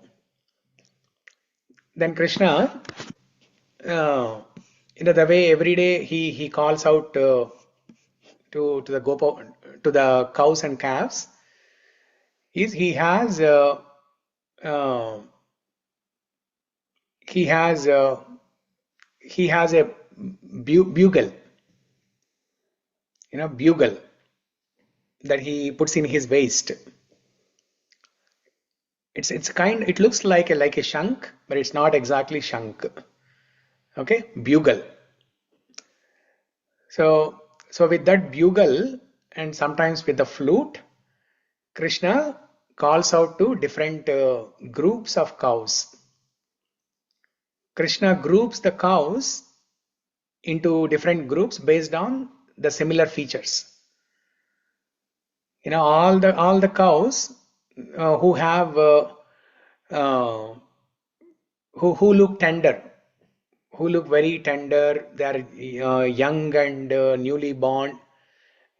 [SPEAKER 1] Then Krishna, the way every day he calls out to the Gopa, to the cows and calves, he has a bugle, bugle that he puts in his waist. It looks like a shank, but it's not exactly shank. Okay, bugle. So with that bugle and sometimes with the flute, Krishna calls out to different groups of cows. Krishna groups the cows into different groups based on the similar features. All the cows who have who look tender, who look very tender, they are young and newly born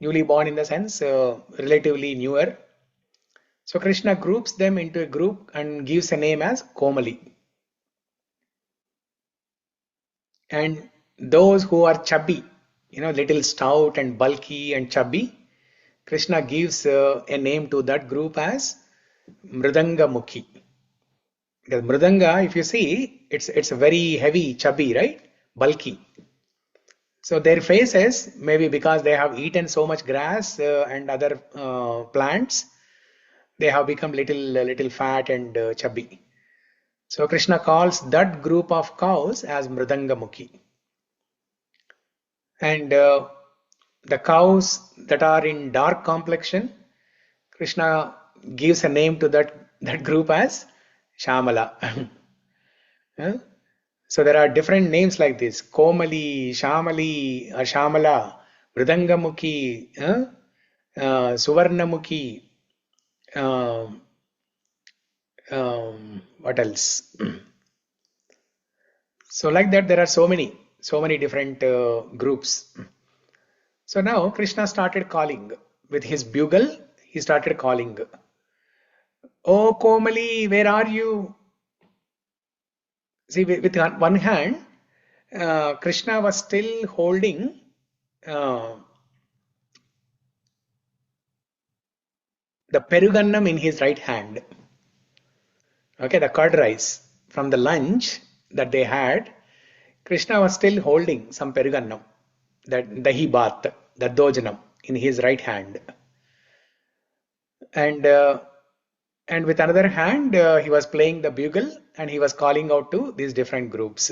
[SPEAKER 1] in the sense relatively newer. So Krishna groups them into a group and gives a name as Komali. And those who are chubby, little stout and bulky and chubby, Krishna gives a name to that group as Mridanga Mukhi. Because Mridanga, if you see, it's a very heavy, chubby, right? Bulky. So their faces, maybe because they have eaten so much grass and other plants, they have become little fat and chubby. So Krishna calls that group of cows as Mridanga Mukhi. And the cows that are in dark complexion, Krishna gives a name to that group as Shamala. So there are different names like this: Komali, Shamali, Shamala, Mridangamukhi, Suvarnamukhi. What else? So like that, there are so many different groups. So now Krishna started calling with his bugle. He started calling, "Oh Komali, where are you?" See, with one hand, Krishna was still holding the perugannam in his right hand. Okay, the curd rice from the lunch that they had, Krishna was still holding some perugannam, that dahi bath, that dojanam, in his right hand. And with another hand, he was playing the bugle and he was calling out to these different groups.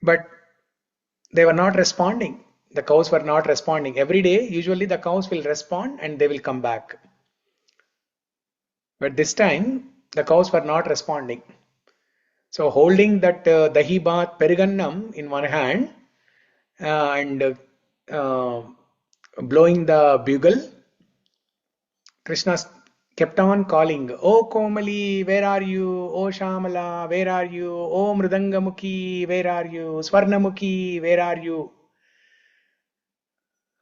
[SPEAKER 1] But they were not responding. The cows were not responding. Every day, usually the cows will respond and they will come back. But this time, the cows were not responding. So holding that dahi bath perugannam in one hand and blowing the bugle, Krishna kept on calling, "Oh Komali, where are you? Oh Shamala, where are you? Oh Mridangamukhi, where are you? Swarnamukhi, where are you?"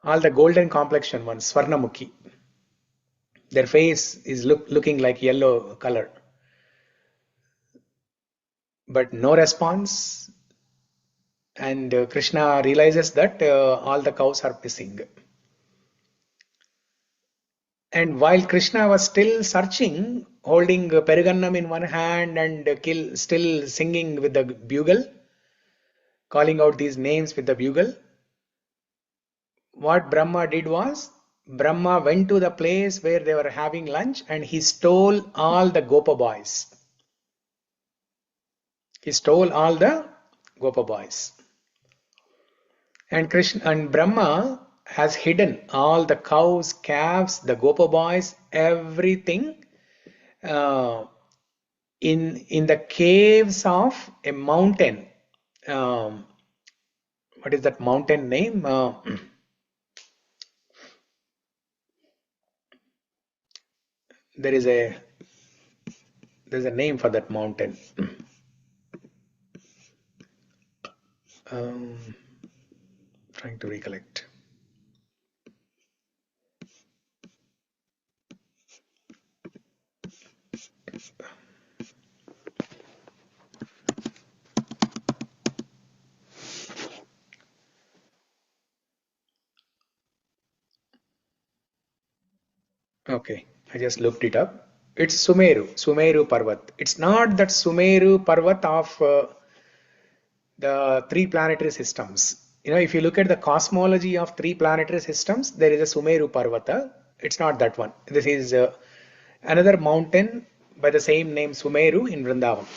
[SPEAKER 1] All the golden complexion ones, Swarnamukhi. Their face is looking like yellow color. But no response. And Krishna realizes that all the cows are missing. And while Krishna was still searching, holding perugannam in one hand and still singing with the bugle, calling out these names with the bugle, what Brahma did was, Brahma went to the place where they were having lunch and he stole all the Gopa boys. He stole all the Gopa boys. And Krishna and Brahma has hidden all the cows, calves, the Gopa boys, everything in the caves of a mountain. What is that mountain name? There's a name for that mountain. Trying to recollect. Okay, I just looked it up. It's Sumeru Parvat. It's not that Sumeru Parvat of the three planetary systems. If you look at the cosmology of three planetary systems, there is a Sumeru Parvata. It's not that one. This is another mountain by the same name, Sumeru, in Vrindavan.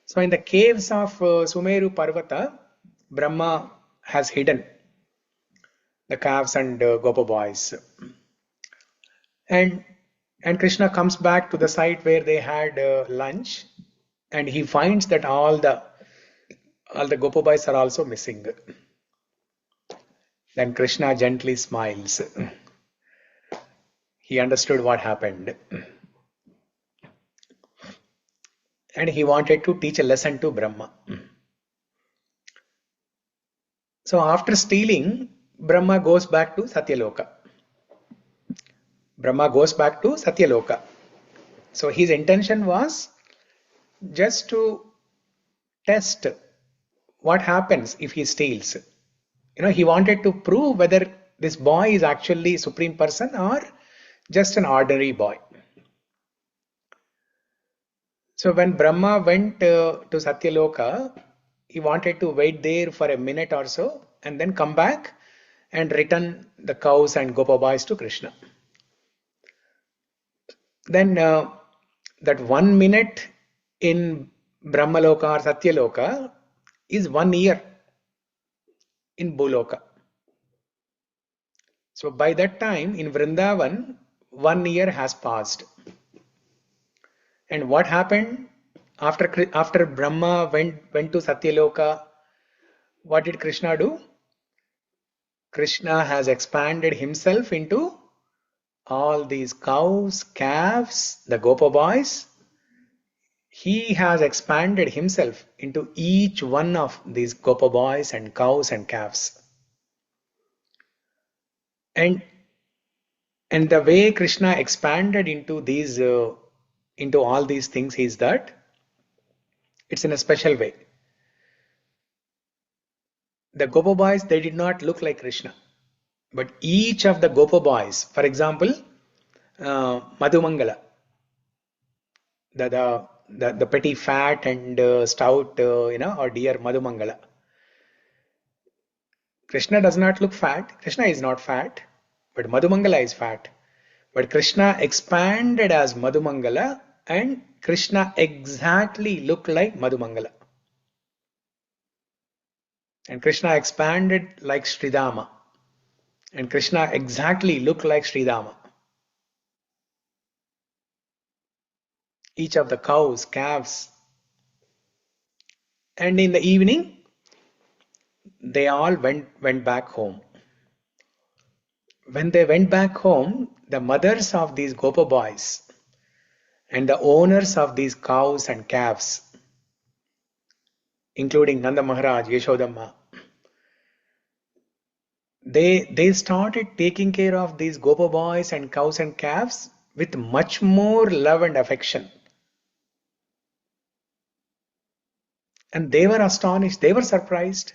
[SPEAKER 1] So in the caves of Sumeru Parvata, Brahma has hidden the calves and Gopa boys. And Krishna comes back to the site where they had lunch, and he finds that all the Gopa boys are also missing. Then Krishna gently smiles. He understood what happened. And he wanted to teach a lesson to Brahma. So after stealing, Brahma goes back to Satyaloka. So his intention was just to test what happens if he steals. He wanted to prove whether this boy is actually Supreme Person or just an ordinary boy. So when Brahma went to Satyaloka, he wanted to wait there for a minute or so and then come back and return the cows and Gopa boys to Krishna. Then that 1 minute in Brahmaloka or Satyaloka is 1 year in Bhuloka. So by that time in Vrindavan, 1 year has passed. And what happened after Brahma went to Satyaloka? What did Krishna do? Krishna has expanded himself into all these cows, calves, the Gopa boys. He has expanded himself into each one of these Gopa boys and cows and calves. And the way Krishna expanded into these into all these things is that it's in a special way. The Gopa boys, they did not look like Krishna, but each of the Gopa boys, for example, Madhumangala, the petty fat and stout, or dear Madhumangala. Krishna does not look fat. Krishna is not fat, but Madhumangala is fat. But Krishna expanded as Madhumangala, and Krishna exactly looked like Madhumangala. And Krishna expanded like Sridhama. And Krishna exactly looked like Sridhama. Each of the cows, calves. And in the evening, they all went back home. When they went back home, the mothers of these Gopa boys and the owners of these cows and calves, including Nanda Maharaj, Yashodamma, they started taking care of these Gopa boys and cows and calves with much more love and affection. And they were astonished, they were surprised.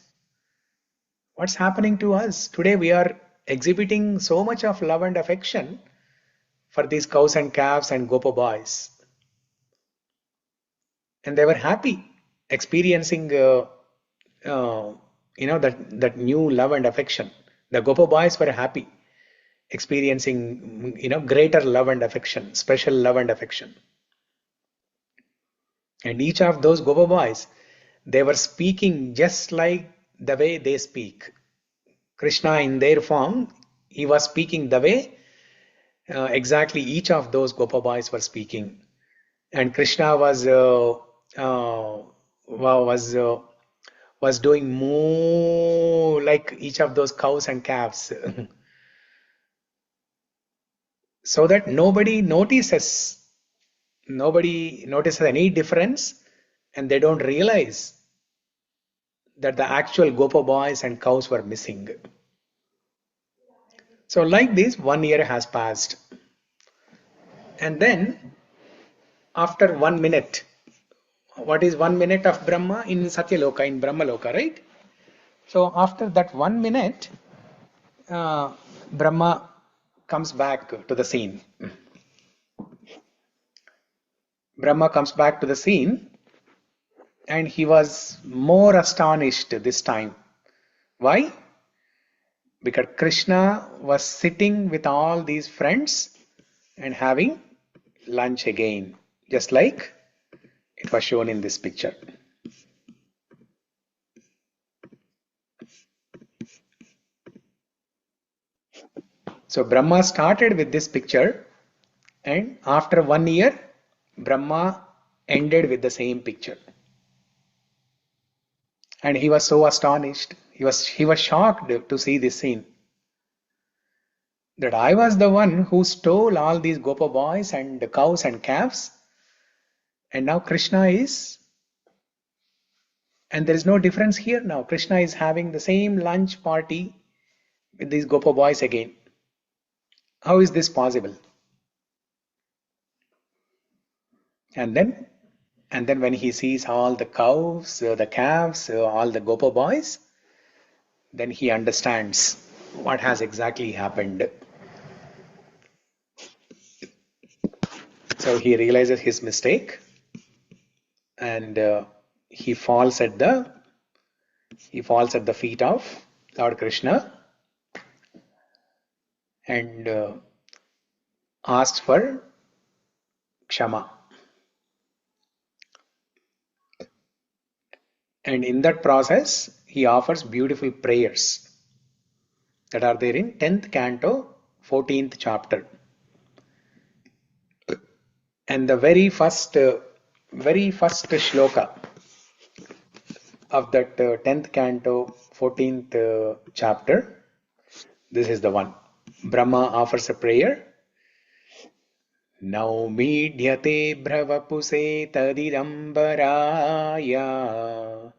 [SPEAKER 1] What's happening to us? Today we are exhibiting so much of love and affection for these cows and calves and Gopa boys. And they were happy experiencing that new love and affection The Gopa boys were happy, experiencing, greater love and affection, special love and affection. And each of those Gopa boys, they were speaking just like the way they speak. Krishna in their form, he was speaking the way exactly each of those Gopa boys were speaking. And Krishna was doing moo like each of those cows and calves. So that nobody notices any difference, and they don't realize that the actual Gopa boys and cows were missing. So like this, 1 year has passed. And then after 1 minute, what is 1 minute of Brahma in Satyaloka, in Brahmaloka, right? So after that 1 minute, Brahma comes back to the scene. Brahma comes back to the scene, and he was more astonished this time. Why? Because Krishna was sitting with all these friends and having lunch again, just like it was shown in this picture. So Brahma started with this picture, and after 1 year, Brahma ended with the same picture. And he was so astonished. He was shocked to see this scene. That I was the one who stole all these Gopa boys and the cows and calves, and now Krishna is, and there is no difference here now. Krishna is having the same lunch party with these Gopa boys again. How is this possible? And then when he sees all the cows, the calves, all the Gopa boys, then he understands what has exactly happened. So he realizes his mistake, and he falls at the feet of Lord Krishna and asks for Kshama. And in that process, he offers beautiful prayers that are there in 10th canto, 14th chapter. And the very first shloka of that 10th canto, 14th chapter, this is the one. Brahma offers a prayer. Now midhyate bhravapuse tadirambaraya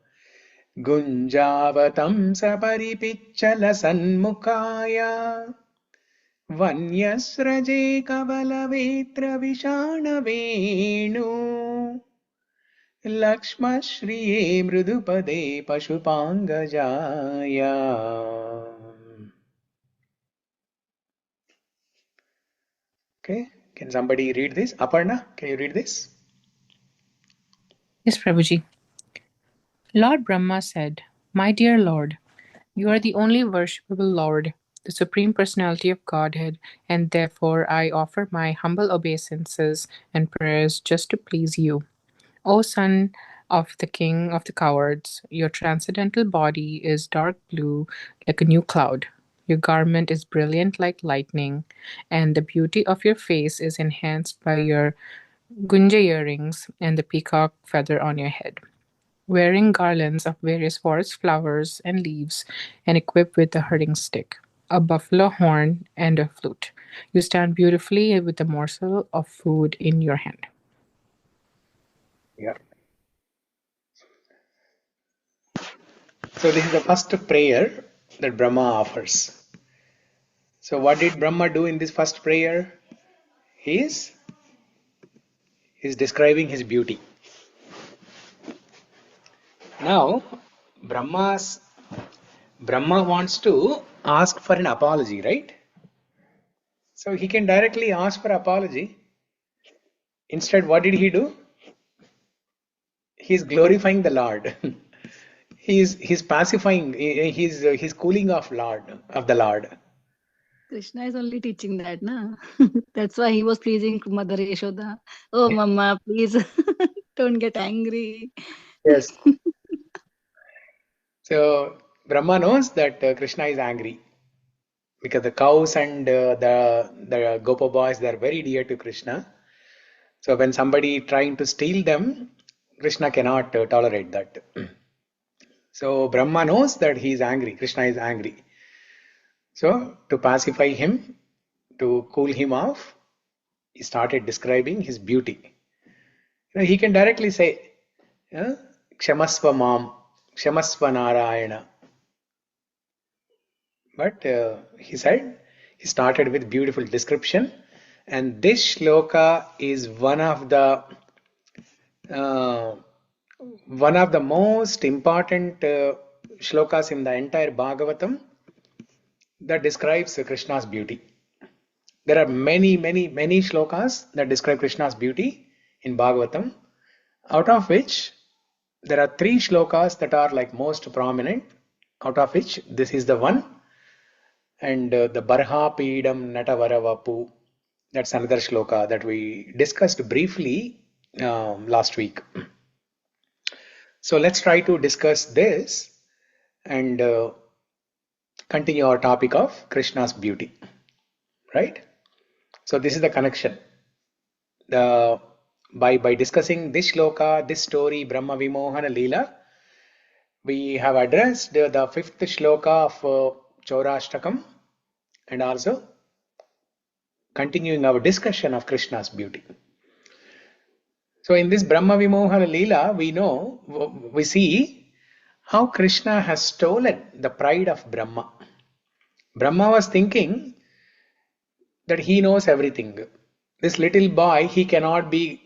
[SPEAKER 1] gunjavatam saparipichala sanmukaya vanyasraje kavalavetra vishanavenu lakshmashriye mrudupade pashupangajaya. Okay, can somebody read this? Aparna, can you read this?
[SPEAKER 6] Yes, Prabhuji. Lord Brahma said, My dear Lord, you are the only worshipable Lord, the Supreme Personality of Godhead, and therefore I offer my humble obeisances and prayers just to please you. O son of the king of the cowards, your transcendental body is dark blue like a new cloud. Your garment is brilliant like lightning, and the beauty of your face is enhanced by your gunja earrings and the peacock feather on your head. Wearing garlands of various forest flowers and leaves, and equipped with a herding stick, a buffalo horn, and a flute, you stand beautifully with a morsel of food in your hand.
[SPEAKER 1] Yeah. So this is the first prayer that Brahma offers. So what did Brahma do in this first prayer? He's describing his beauty. Now, Brahma wants to ask for an apology, right? So he can directly ask for apology. Instead, what did he do? He is glorifying the Lord. he's pacifying, he's cooling off the Lord.
[SPEAKER 4] Krishna is only teaching that, na? That's why he was pleasing Mother Yashoda. Oh, Mama, please don't get angry.
[SPEAKER 1] Yes. So Brahma knows that Krishna is angry because the cows and the Gopa boys, they are very dear to Krishna. So when somebody trying to steal them, Krishna cannot tolerate that. So Brahma knows that he is angry. Krishna is angry. So to pacify him, to cool him off, he started describing his beauty. He can directly say, Kshamasva Mam, Kshamasva Narayana. But he started with beautiful description. And this shloka is one of the most important shlokas in the entire Bhagavatam that describes Krishna's beauty. There are many shlokas that describe Krishna's beauty in Bhagavatam, out of which there are 3 shlokas that are like most prominent, out of which this is the one. And the Barha Pidam Natavaravapu, that's another shloka that we discussed briefly last week. So let's try to discuss this and continue our topic of Krishna's beauty. Right? So this is the connection. By discussing this shloka, this story, Brahma Vimohana Leela, we have addressed the 5th shloka of Caurāṣtakam and also continuing our discussion of Krishna's beauty. So in this Brahma Vimohana Leela, we see how Krishna has stolen the pride of Brahma. Brahma was thinking that he knows everything. This little boy, he cannot be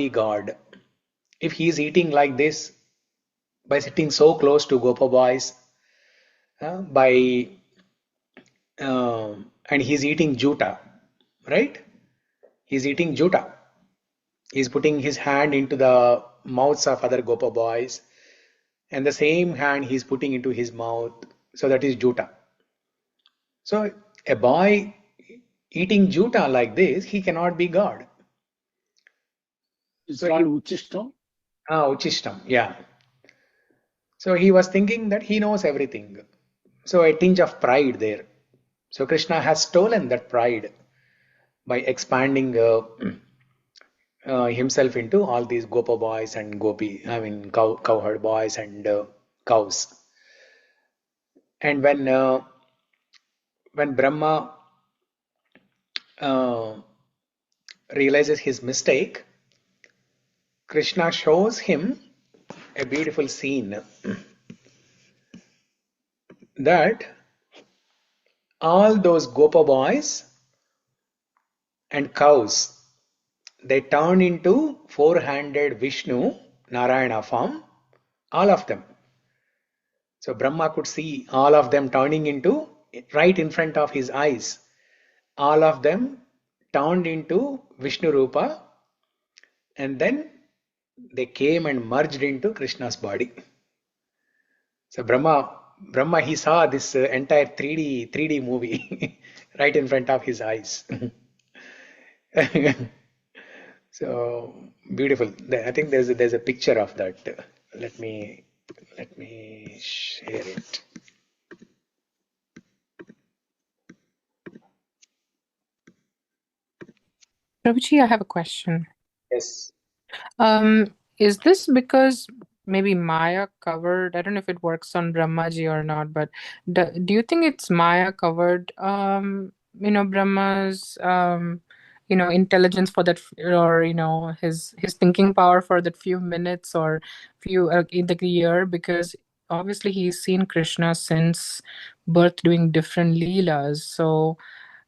[SPEAKER 1] God. If he is eating like this, by sitting so close to Gopa boys, and he's eating juta, right? He's eating juta. He's putting his hand into the mouths of other Gopa boys, and the same hand he's putting into his mouth. So that is juta. So a boy eating juta like this, he cannot be God.
[SPEAKER 2] It's called Uchishtam.
[SPEAKER 1] Uchishtam, yeah. So he was thinking that he knows everything. So a tinge of pride there. So Krishna has stolen that pride by expanding himself into all these Gopa boys and cowherd boys and cows. And when Brahma realizes his mistake, Krishna shows him a beautiful scene that all those Gopa boys and cows, they turn into 4-handed Vishnu, Narayana form, all of them. So Brahma could see all of them turning into, right in front of his eyes, all of them turned into Vishnu Rupa, and then they came and merged into Krishna's body. So Brahma, he saw this entire 3D movie right in front of his eyes. So beautiful. I think there's a picture of that. Let me share it.
[SPEAKER 6] Prabhuji, I have a question.
[SPEAKER 1] Yes.
[SPEAKER 6] Is this because maybe Maya covered? I don't know if it works on Brahmaji or not, but do you think it's Maya covered? Brahma's intelligence for that, or his thinking power for that few minutes or few in the year, because obviously he's seen Krishna since birth doing different leelas. So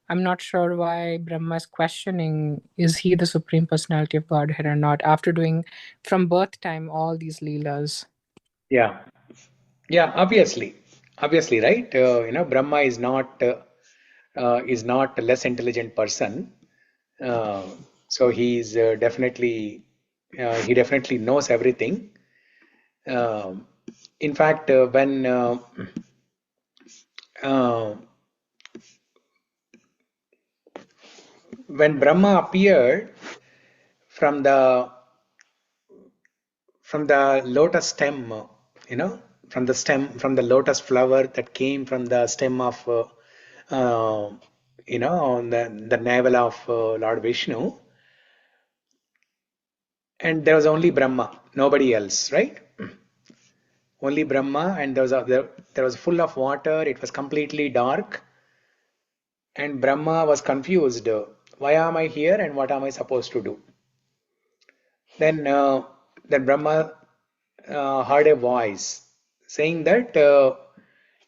[SPEAKER 6] I'm not sure why Brahma is questioning, is he the Supreme Personality of Godhead or not, after doing from birth time all these leelas.
[SPEAKER 1] Yeah, obviously, right? Brahma is not a less intelligent person. So he's he definitely knows everything. In fact, when Brahma appeared from the lotus stem, from the lotus flower that came from the stem of the navel of Lord Vishnu, and there was only Brahma, nobody else, right? Only Brahma, and there was full of water. It was completely dark, and Brahma was confused. Why am I here, and what am I supposed to do? Then Brahma heard a voice saying that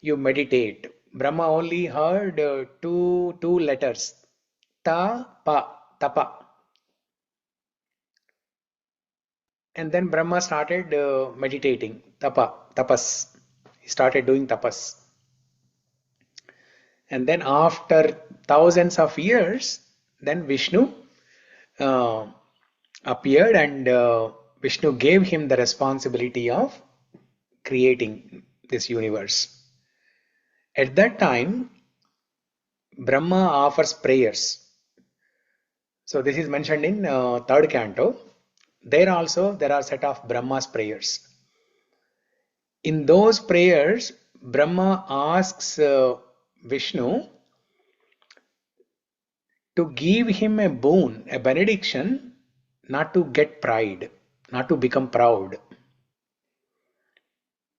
[SPEAKER 1] you meditate. Brahma only heard two letters, ta pa, tapa. And then Brahma started meditating, tapas. He started doing tapas. And then after thousands of years, then Vishnu appeared, and Vishnu gave him the responsibility of creating this universe. At that time, Brahma offers prayers. So this is mentioned in third canto. There also there are set of Brahma's prayers. In those prayers, Brahma asks Vishnu to give him a boon, a benediction, not to get pride, not to become proud.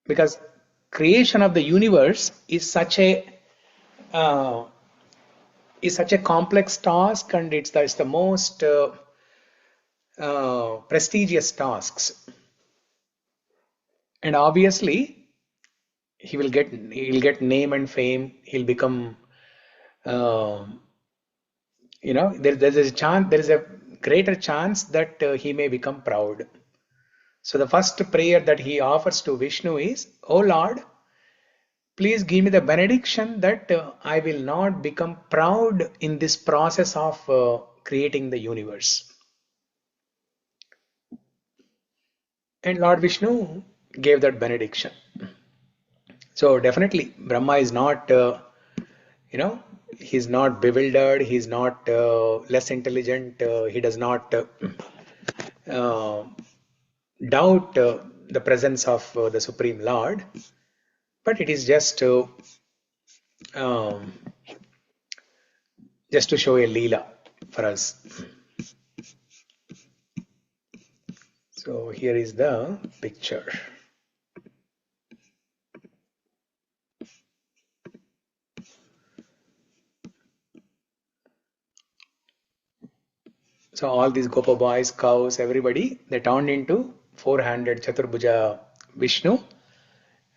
[SPEAKER 1] Because creation of the universe is such a complex task, and it's the most prestigious tasks. And obviously, he'll get name and fame. He'll become, there's a chance. There is a greater chance that he may become proud. So the first prayer that he offers to Vishnu is, "Oh Lord, please give me the benediction that I will not become proud in this process of creating the universe." And Lord Vishnu gave that benediction. So definitely, Brahma is not, he's not bewildered. He's not less intelligent. He does not doubt the presence of the Supreme Lord. But it is just to show a leela for us. So here is the picture. So all these Gopa boys, cows, everybody, they turned into 400 Chaturbhuja Vishnu,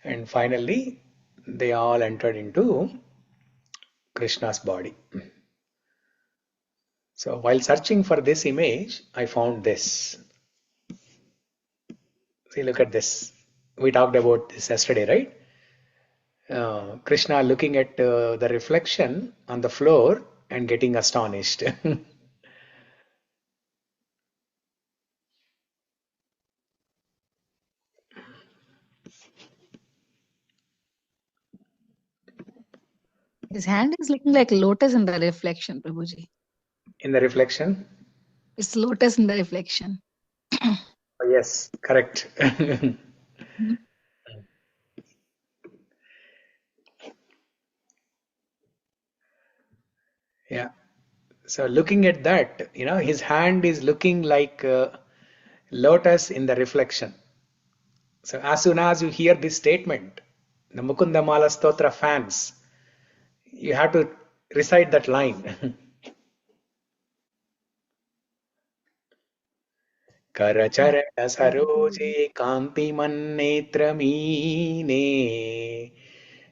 [SPEAKER 1] and finally they all entered into Krishna's body. So while searching for this image, I found this. See, look at this. We talked about this yesterday, right? Krishna looking at the reflection on the floor and getting astonished.
[SPEAKER 4] His hand is looking like lotus in the reflection, Prabhuji.
[SPEAKER 1] In the reflection?
[SPEAKER 4] It's lotus in the reflection.
[SPEAKER 1] Oh, yes, correct. Yeah. So looking at that, his hand is looking like lotus in the reflection. So as soon as you hear this statement, the Mukunda Mala Stotra fans, you have to recite that line. Karacharana saroje kantimannetrameene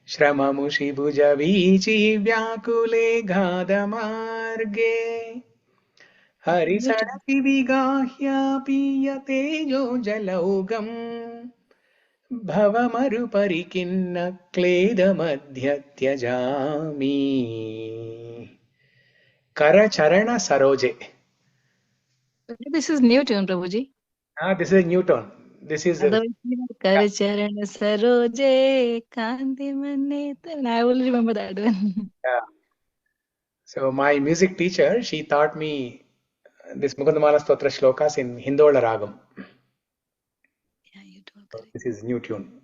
[SPEAKER 1] Shramamushi bhujavichi vyakule ghadamarge Harisadati vigahya piyatejo jalaugam Bhavamaruparikkinna kledamadhyatyajami. Karacharana saroje.
[SPEAKER 4] This is new tune, Prabhuji.
[SPEAKER 1] This is a new tone. This is
[SPEAKER 4] Karacharana Saroje Kanti Mannetan. I will remember that one.
[SPEAKER 1] yeah. So my music teacher, she taught me this Mukundamala Stotra shlokas in Hindola Ragam.
[SPEAKER 4] Yeah, you told correct.
[SPEAKER 1] This is new tune.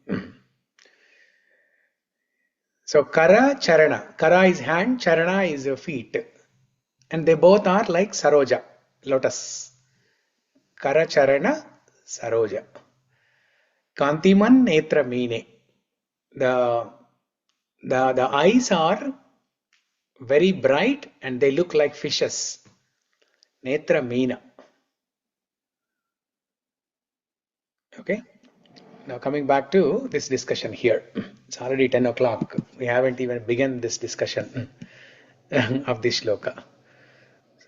[SPEAKER 1] So Kara Charana. Kara is hand, Charana is feet. And they both are like Saroja, lotus. Kara Charana Saroja. Kantiman Netra Meene. The eyes are very bright and they look like fishes. Netra Meena. Okay. Now coming back to this discussion here. It's already 10 o'clock. We haven't even begun this discussion of this shloka.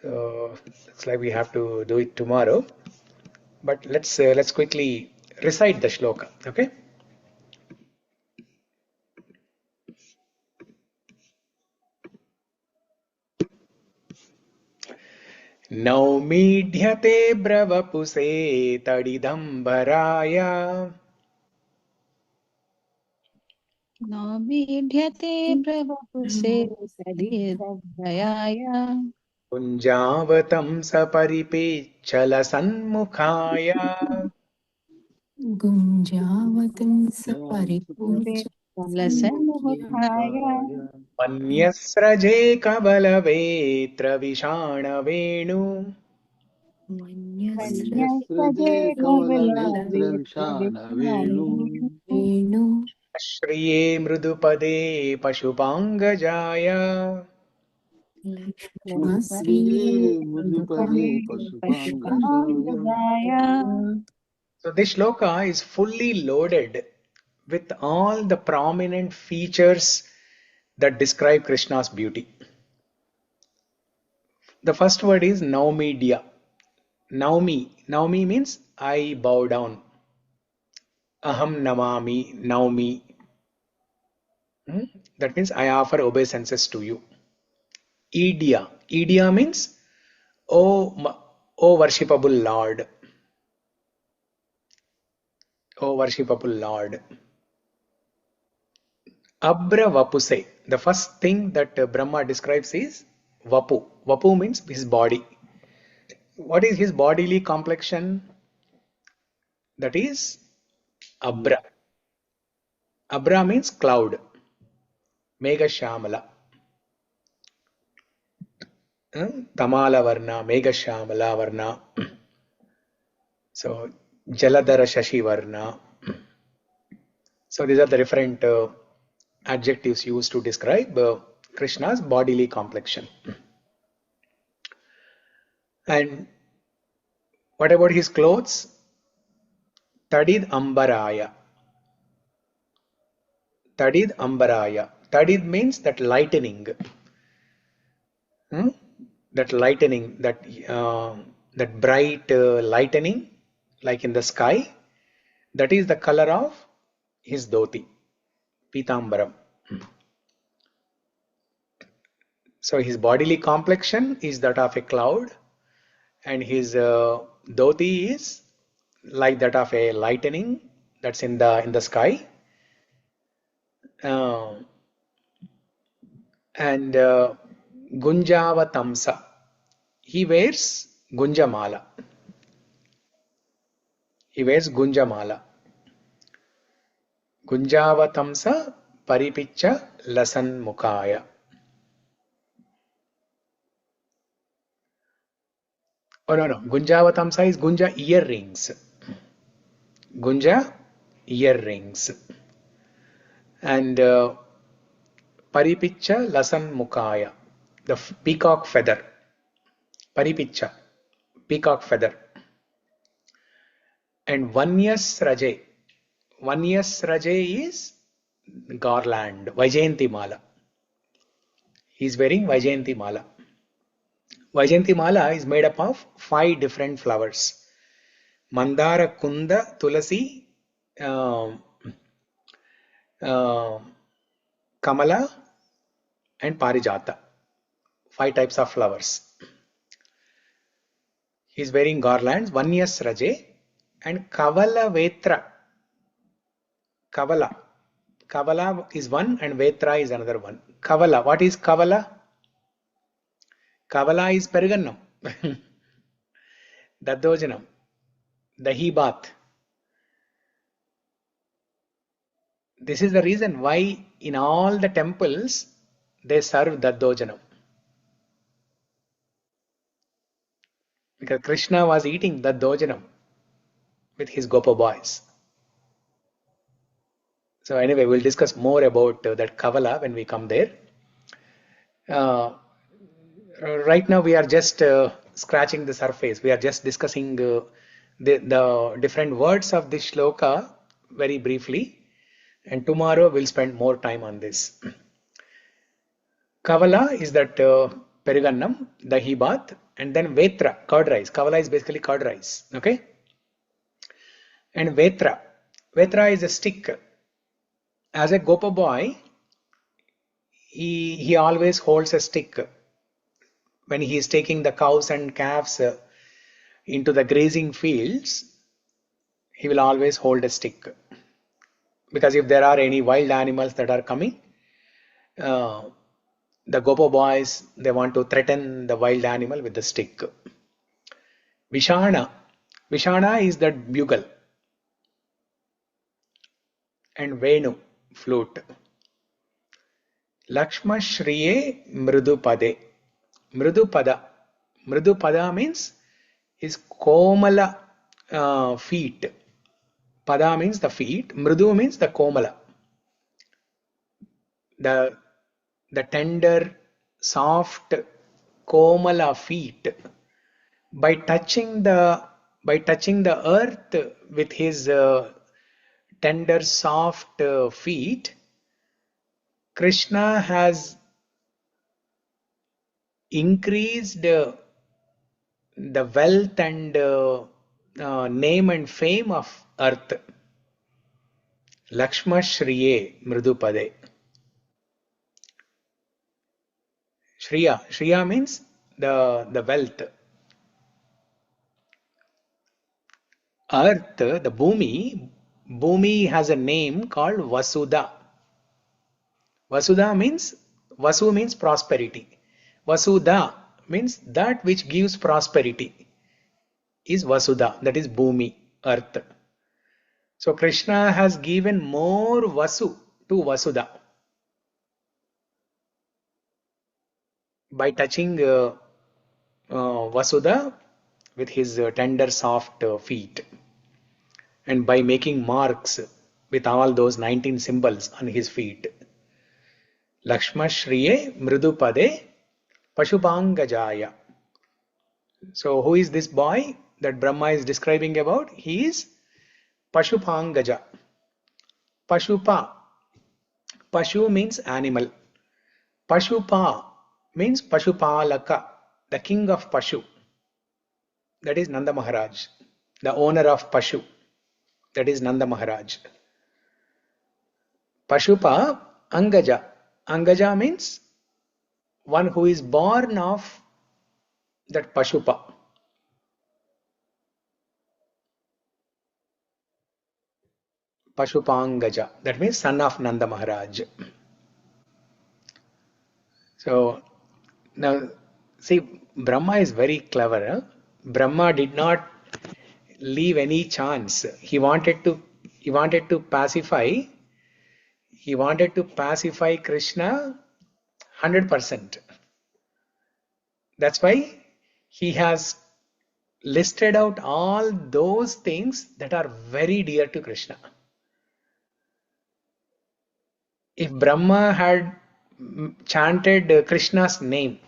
[SPEAKER 1] So looks like we have to do it tomorrow. But let's quickly recite the shloka. Okay. नौमीढ्यते ब्रवपुसे तडिदम्बराय
[SPEAKER 4] Nobidhyate Brahmapuse Sadhirabhayaya
[SPEAKER 1] कुञ्जावतं सपरिपेच्छलसन्मुखाय
[SPEAKER 3] Gunjavatam saparipuja
[SPEAKER 4] Lasanmukhaya
[SPEAKER 1] मन्यस्रजे कबलवेत्र विषाणवेणु
[SPEAKER 3] Manyasra
[SPEAKER 2] Manyasraje Kamalanetra Vishana Venu
[SPEAKER 3] Venu
[SPEAKER 1] श्रिये मृदुपदे पशुपाङ्गजाय
[SPEAKER 3] Lakshmasri
[SPEAKER 2] Mudupade Pasupangajaya.
[SPEAKER 1] So this shloka is fully loaded with all the prominent features that describe Krishna's beauty. The first word is Naumidya. Naumi. Naumi means I bow down. Aham namami, naumi. That means I offer obeisances to you. Idya. Idya means O worshipable Lord. O worshipable Lord. Abra Vapuse. The first thing that Brahma describes is Vapu. Vapu means his body. What is his bodily complexion? That is Abra. Abra means cloud. Mega Shamala. Tamala Varna, Mega Shamala Varna. So Jaladhara Shashi Varna. So these are the different adjectives used to describe Krishna's bodily complexion. And what about his clothes? Tadid Ambaraya. Tadid Ambaraya. Tadid means that lightening. That lightening, that bright lightening, like in the sky. That is the color of his dhoti, Pitambaram. So his bodily complexion is that of a cloud, and his dhoti is like that of a lightning that's in the sky. And Gunjavatamsa, he wears Gunjamala. He wears Gunjamala. Gunjavatamsa Paripicha Lasan Mukaya. Oh no, Gunjavatamsa is Gunja earrings. Gunja earrings. And Paripicha Lasan Mukaya, the peacock feather. Paripicha, peacock feather. And Vanyasraje. Vanyasraje is garland, Vaijayanti Mala. He is wearing Vaijayanti Mala. Vaijayanti Mala is made up of 5 different flowers. Mandara, Kunda, Tulasi, Kamala and Parijata. 5 types of flowers. He is wearing garlands, Vanyasraje, and Kavala Vetra. Kavala. Kavala is one and Vetra is another one. Kavala. What is Kavala? Kavala is Perugannam. Daddojanam. Dahi-bath. This is the reason why in all the temples they serve Daddojanam. Because Krishna was eating Daddojanam with his Gopa boys. So anyway, we'll discuss more about that Kavala when we come there. Right now we are just scratching the surface. We are just discussing the different words of this shloka very briefly. And tomorrow we'll spend more time on this. Kavala is that Perugannam, Dahi bath, and then Vetra, curd rice. Kavala is basically curd rice. Okay? And Vetra. Vetra is a stick. As a Gopa boy, he always holds a stick. When he is taking the cows and calves into the grazing fields, he will always hold a stick. Because if there are any wild animals that are coming, the Gopa boys, they want to threaten the wild animal with the stick. Vishana. Vishana is that bugle. And Venu, flute. Lakshma Shriye Mridupade. Mridupada. Mridupada means his Komala feet. Pada means the feet. Mridu means the Komala. The tender, soft, Komala feet. By touching the earth with his tender, soft feet, Krishna has increased the wealth and name and fame of earth. Lakshma Shriye Mridupade. Shriya. Shriya means the wealth. Earth, the Bhumi has a name called Vasudha. Vasudha means, Vasu means prosperity. Vasudha means that which gives prosperity is Vasudha, that is Bhumi, earth. So Krishna has given more Vasu to Vasudha by touching Vasudha with his tender soft feet and by making marks with all those 19 symbols on his feet. Lakshma Shriye Mridupade Pashupangajaya. So who is this boy that Brahma is describing about? He is Pashupangaja. Pashupa. Pashu means animal. Pashupa means Pashupalaka, the king of Pashu. That is Nanda Maharaj, the owner of Pashu. That is Nanda Maharaj. Pashupa Angaja. Angaja means one who is born of that Pashupa. Pashupangaja. That means son of Nanda Maharaj. So now see, Brahma is very clever. Huh? Brahma did not leave any chance. He wanted to pacify. He wanted to pacify Krishna 100%. That's why he has listed out all those things that are very dear to Krishna. If Brahma had chanted Krishna's name,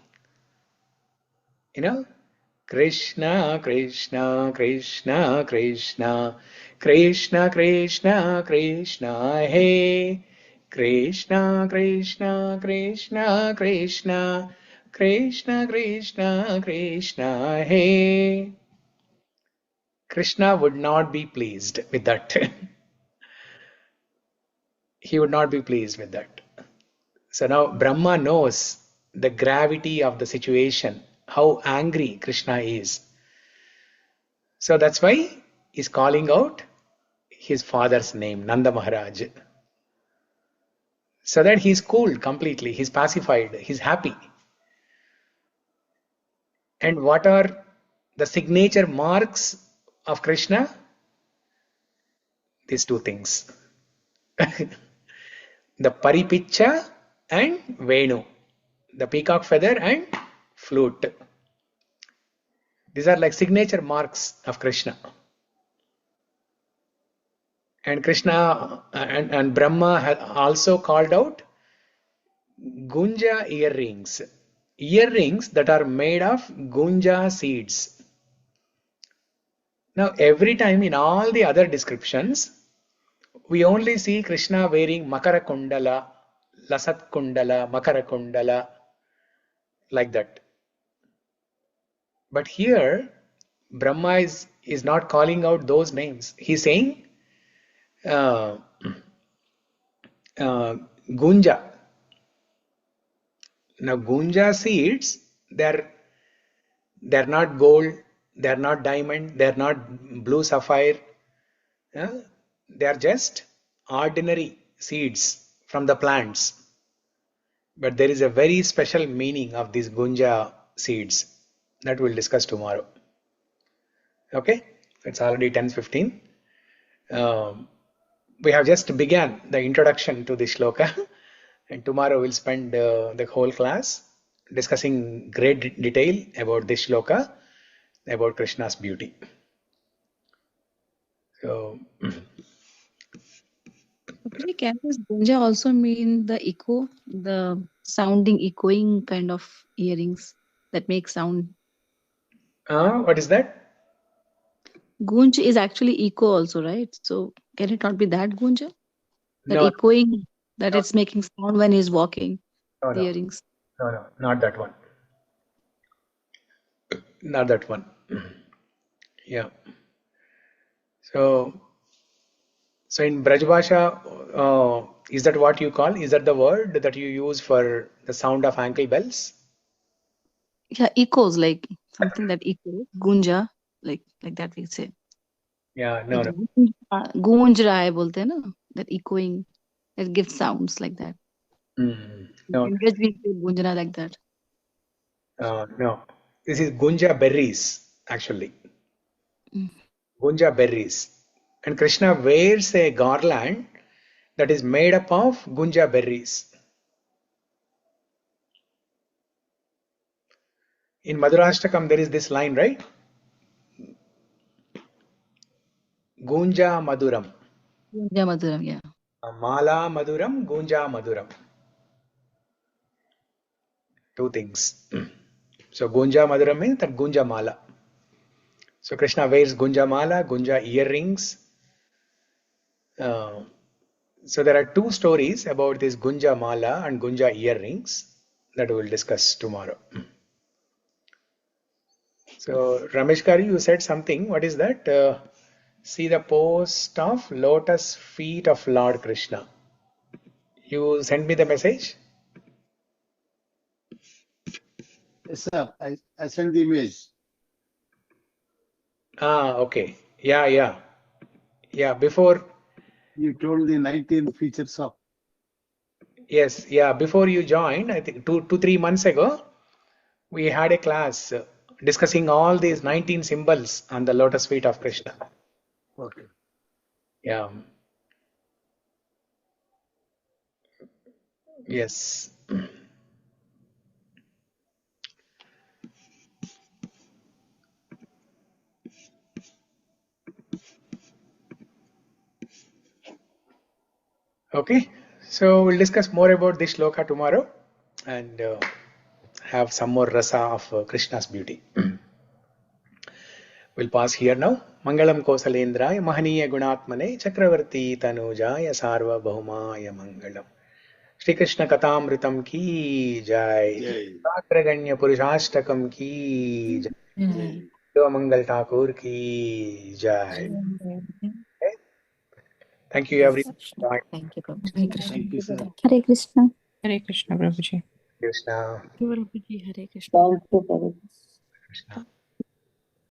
[SPEAKER 1] Krishna, Krishna, Krishna, Krishna, Krishna, Krishna, Krishna, hey, Krishna, Krishna, Krishna, Krishna, Krishna, Krishna, Krishna, hey. Krishna would not be pleased with that. He would not be pleased with that. So now Brahma knows the gravity of the situation, how angry Krishna is. So that's why is calling out his father's name, Nanda Maharaj. So that he's cooled completely, he's pacified, he's happy. And what are the signature marks of Krishna? These two things. The Paripicha and Venu. The peacock feather and flute. These are like signature marks of Krishna. And Krishna and Brahma had also called out Gunja earrings. Earrings that are made of Gunja seeds. Now every time in all the other descriptions, we only see Krishna wearing Makara Kundala, Lasat Kundala, Makara Kundala, like that. But here, Brahma is not calling out those names. He's saying Gunja. Now Gunja seeds, they're not gold, they're not diamond, they're not blue sapphire. They are just ordinary seeds from the plants. But there is a very special meaning of these Gunja seeds that we'll discuss tomorrow. Okay, it's already 10:15. We have just begun the introduction to this shloka, and tomorrow we'll spend the whole class discussing great detail about this shloka, about Krishna's beauty. So,
[SPEAKER 4] Can this gunja also mean the echo, the sounding, echoing kind of earrings that make sound?
[SPEAKER 1] what is that?
[SPEAKER 4] Gunj is actually echo also, right? So can it not be that gunja? That
[SPEAKER 1] No,
[SPEAKER 4] echoing, that
[SPEAKER 1] no,
[SPEAKER 4] it's making sound when he's walking,
[SPEAKER 1] no,
[SPEAKER 4] the earrings.
[SPEAKER 1] no, not that one. Not that one. Yeah. So in Brajbhasha, is that what you call? Is that the word that you use for the sound of ankle bells?
[SPEAKER 4] Yeah, echoes, like something that echoes. Gunja, like that we say.
[SPEAKER 1] Yeah, no.
[SPEAKER 4] Gunj raha hai bolte hai na, that echoing, that gives sounds like that.
[SPEAKER 1] No,
[SPEAKER 4] In English we say gunjana like that.
[SPEAKER 1] no. This is Gunja berries, actually. Gunja berries. And Krishna wears a garland that is made up of Gunja berries. In Madhurashtakam, there is this line, right? Gunja Maduram.
[SPEAKER 4] Gunja Maduram, yeah.
[SPEAKER 1] Mala Maduram, Gunja Maduram. Two things. So Gunja Maduram means that Gunja Mala. So Krishna wears Gunja Mala, Gunja earrings. So there are two stories about this Gunja Mala and Gunja earrings that we will discuss tomorrow. So Ramesh Kari, you said something. What is that? See the post of lotus feet of Lord Krishna. You sent me the message?
[SPEAKER 2] Yes, sir. I sent the image.
[SPEAKER 1] Okay. Yeah. Before.
[SPEAKER 2] You told the 19 features of.
[SPEAKER 1] Yes. Yeah. Before you joined, I think 2-3 months ago, we had a class discussing all these 19 symbols on the lotus feet of Krishna.
[SPEAKER 2] Okay.
[SPEAKER 1] Yeah. Yes. Okay. So we'll discuss more about this shloka tomorrow and have some more rasa of Krishna's beauty. We'll pause here now. Mangalam Kosalendraya Mahaniya Gunatmane Chakravarti Tanujaya Sarva Bhaumaya Mangalam. Shri Krishna Katamritam ki jai. Shri Caurāgraganya-Puruśāştakam ki jai. Mangal Thakur ki jai. Okay. Thank you everyone.
[SPEAKER 3] Thank you, Prabhuji.
[SPEAKER 2] Thank you, sir.
[SPEAKER 5] Hare Krishna.
[SPEAKER 6] Hare Krishna, Prabhuji.
[SPEAKER 1] Krishna.
[SPEAKER 5] Prabhuji, Hare Krishna.
[SPEAKER 3] Thank you, Prabhuji.
[SPEAKER 1] Krishna.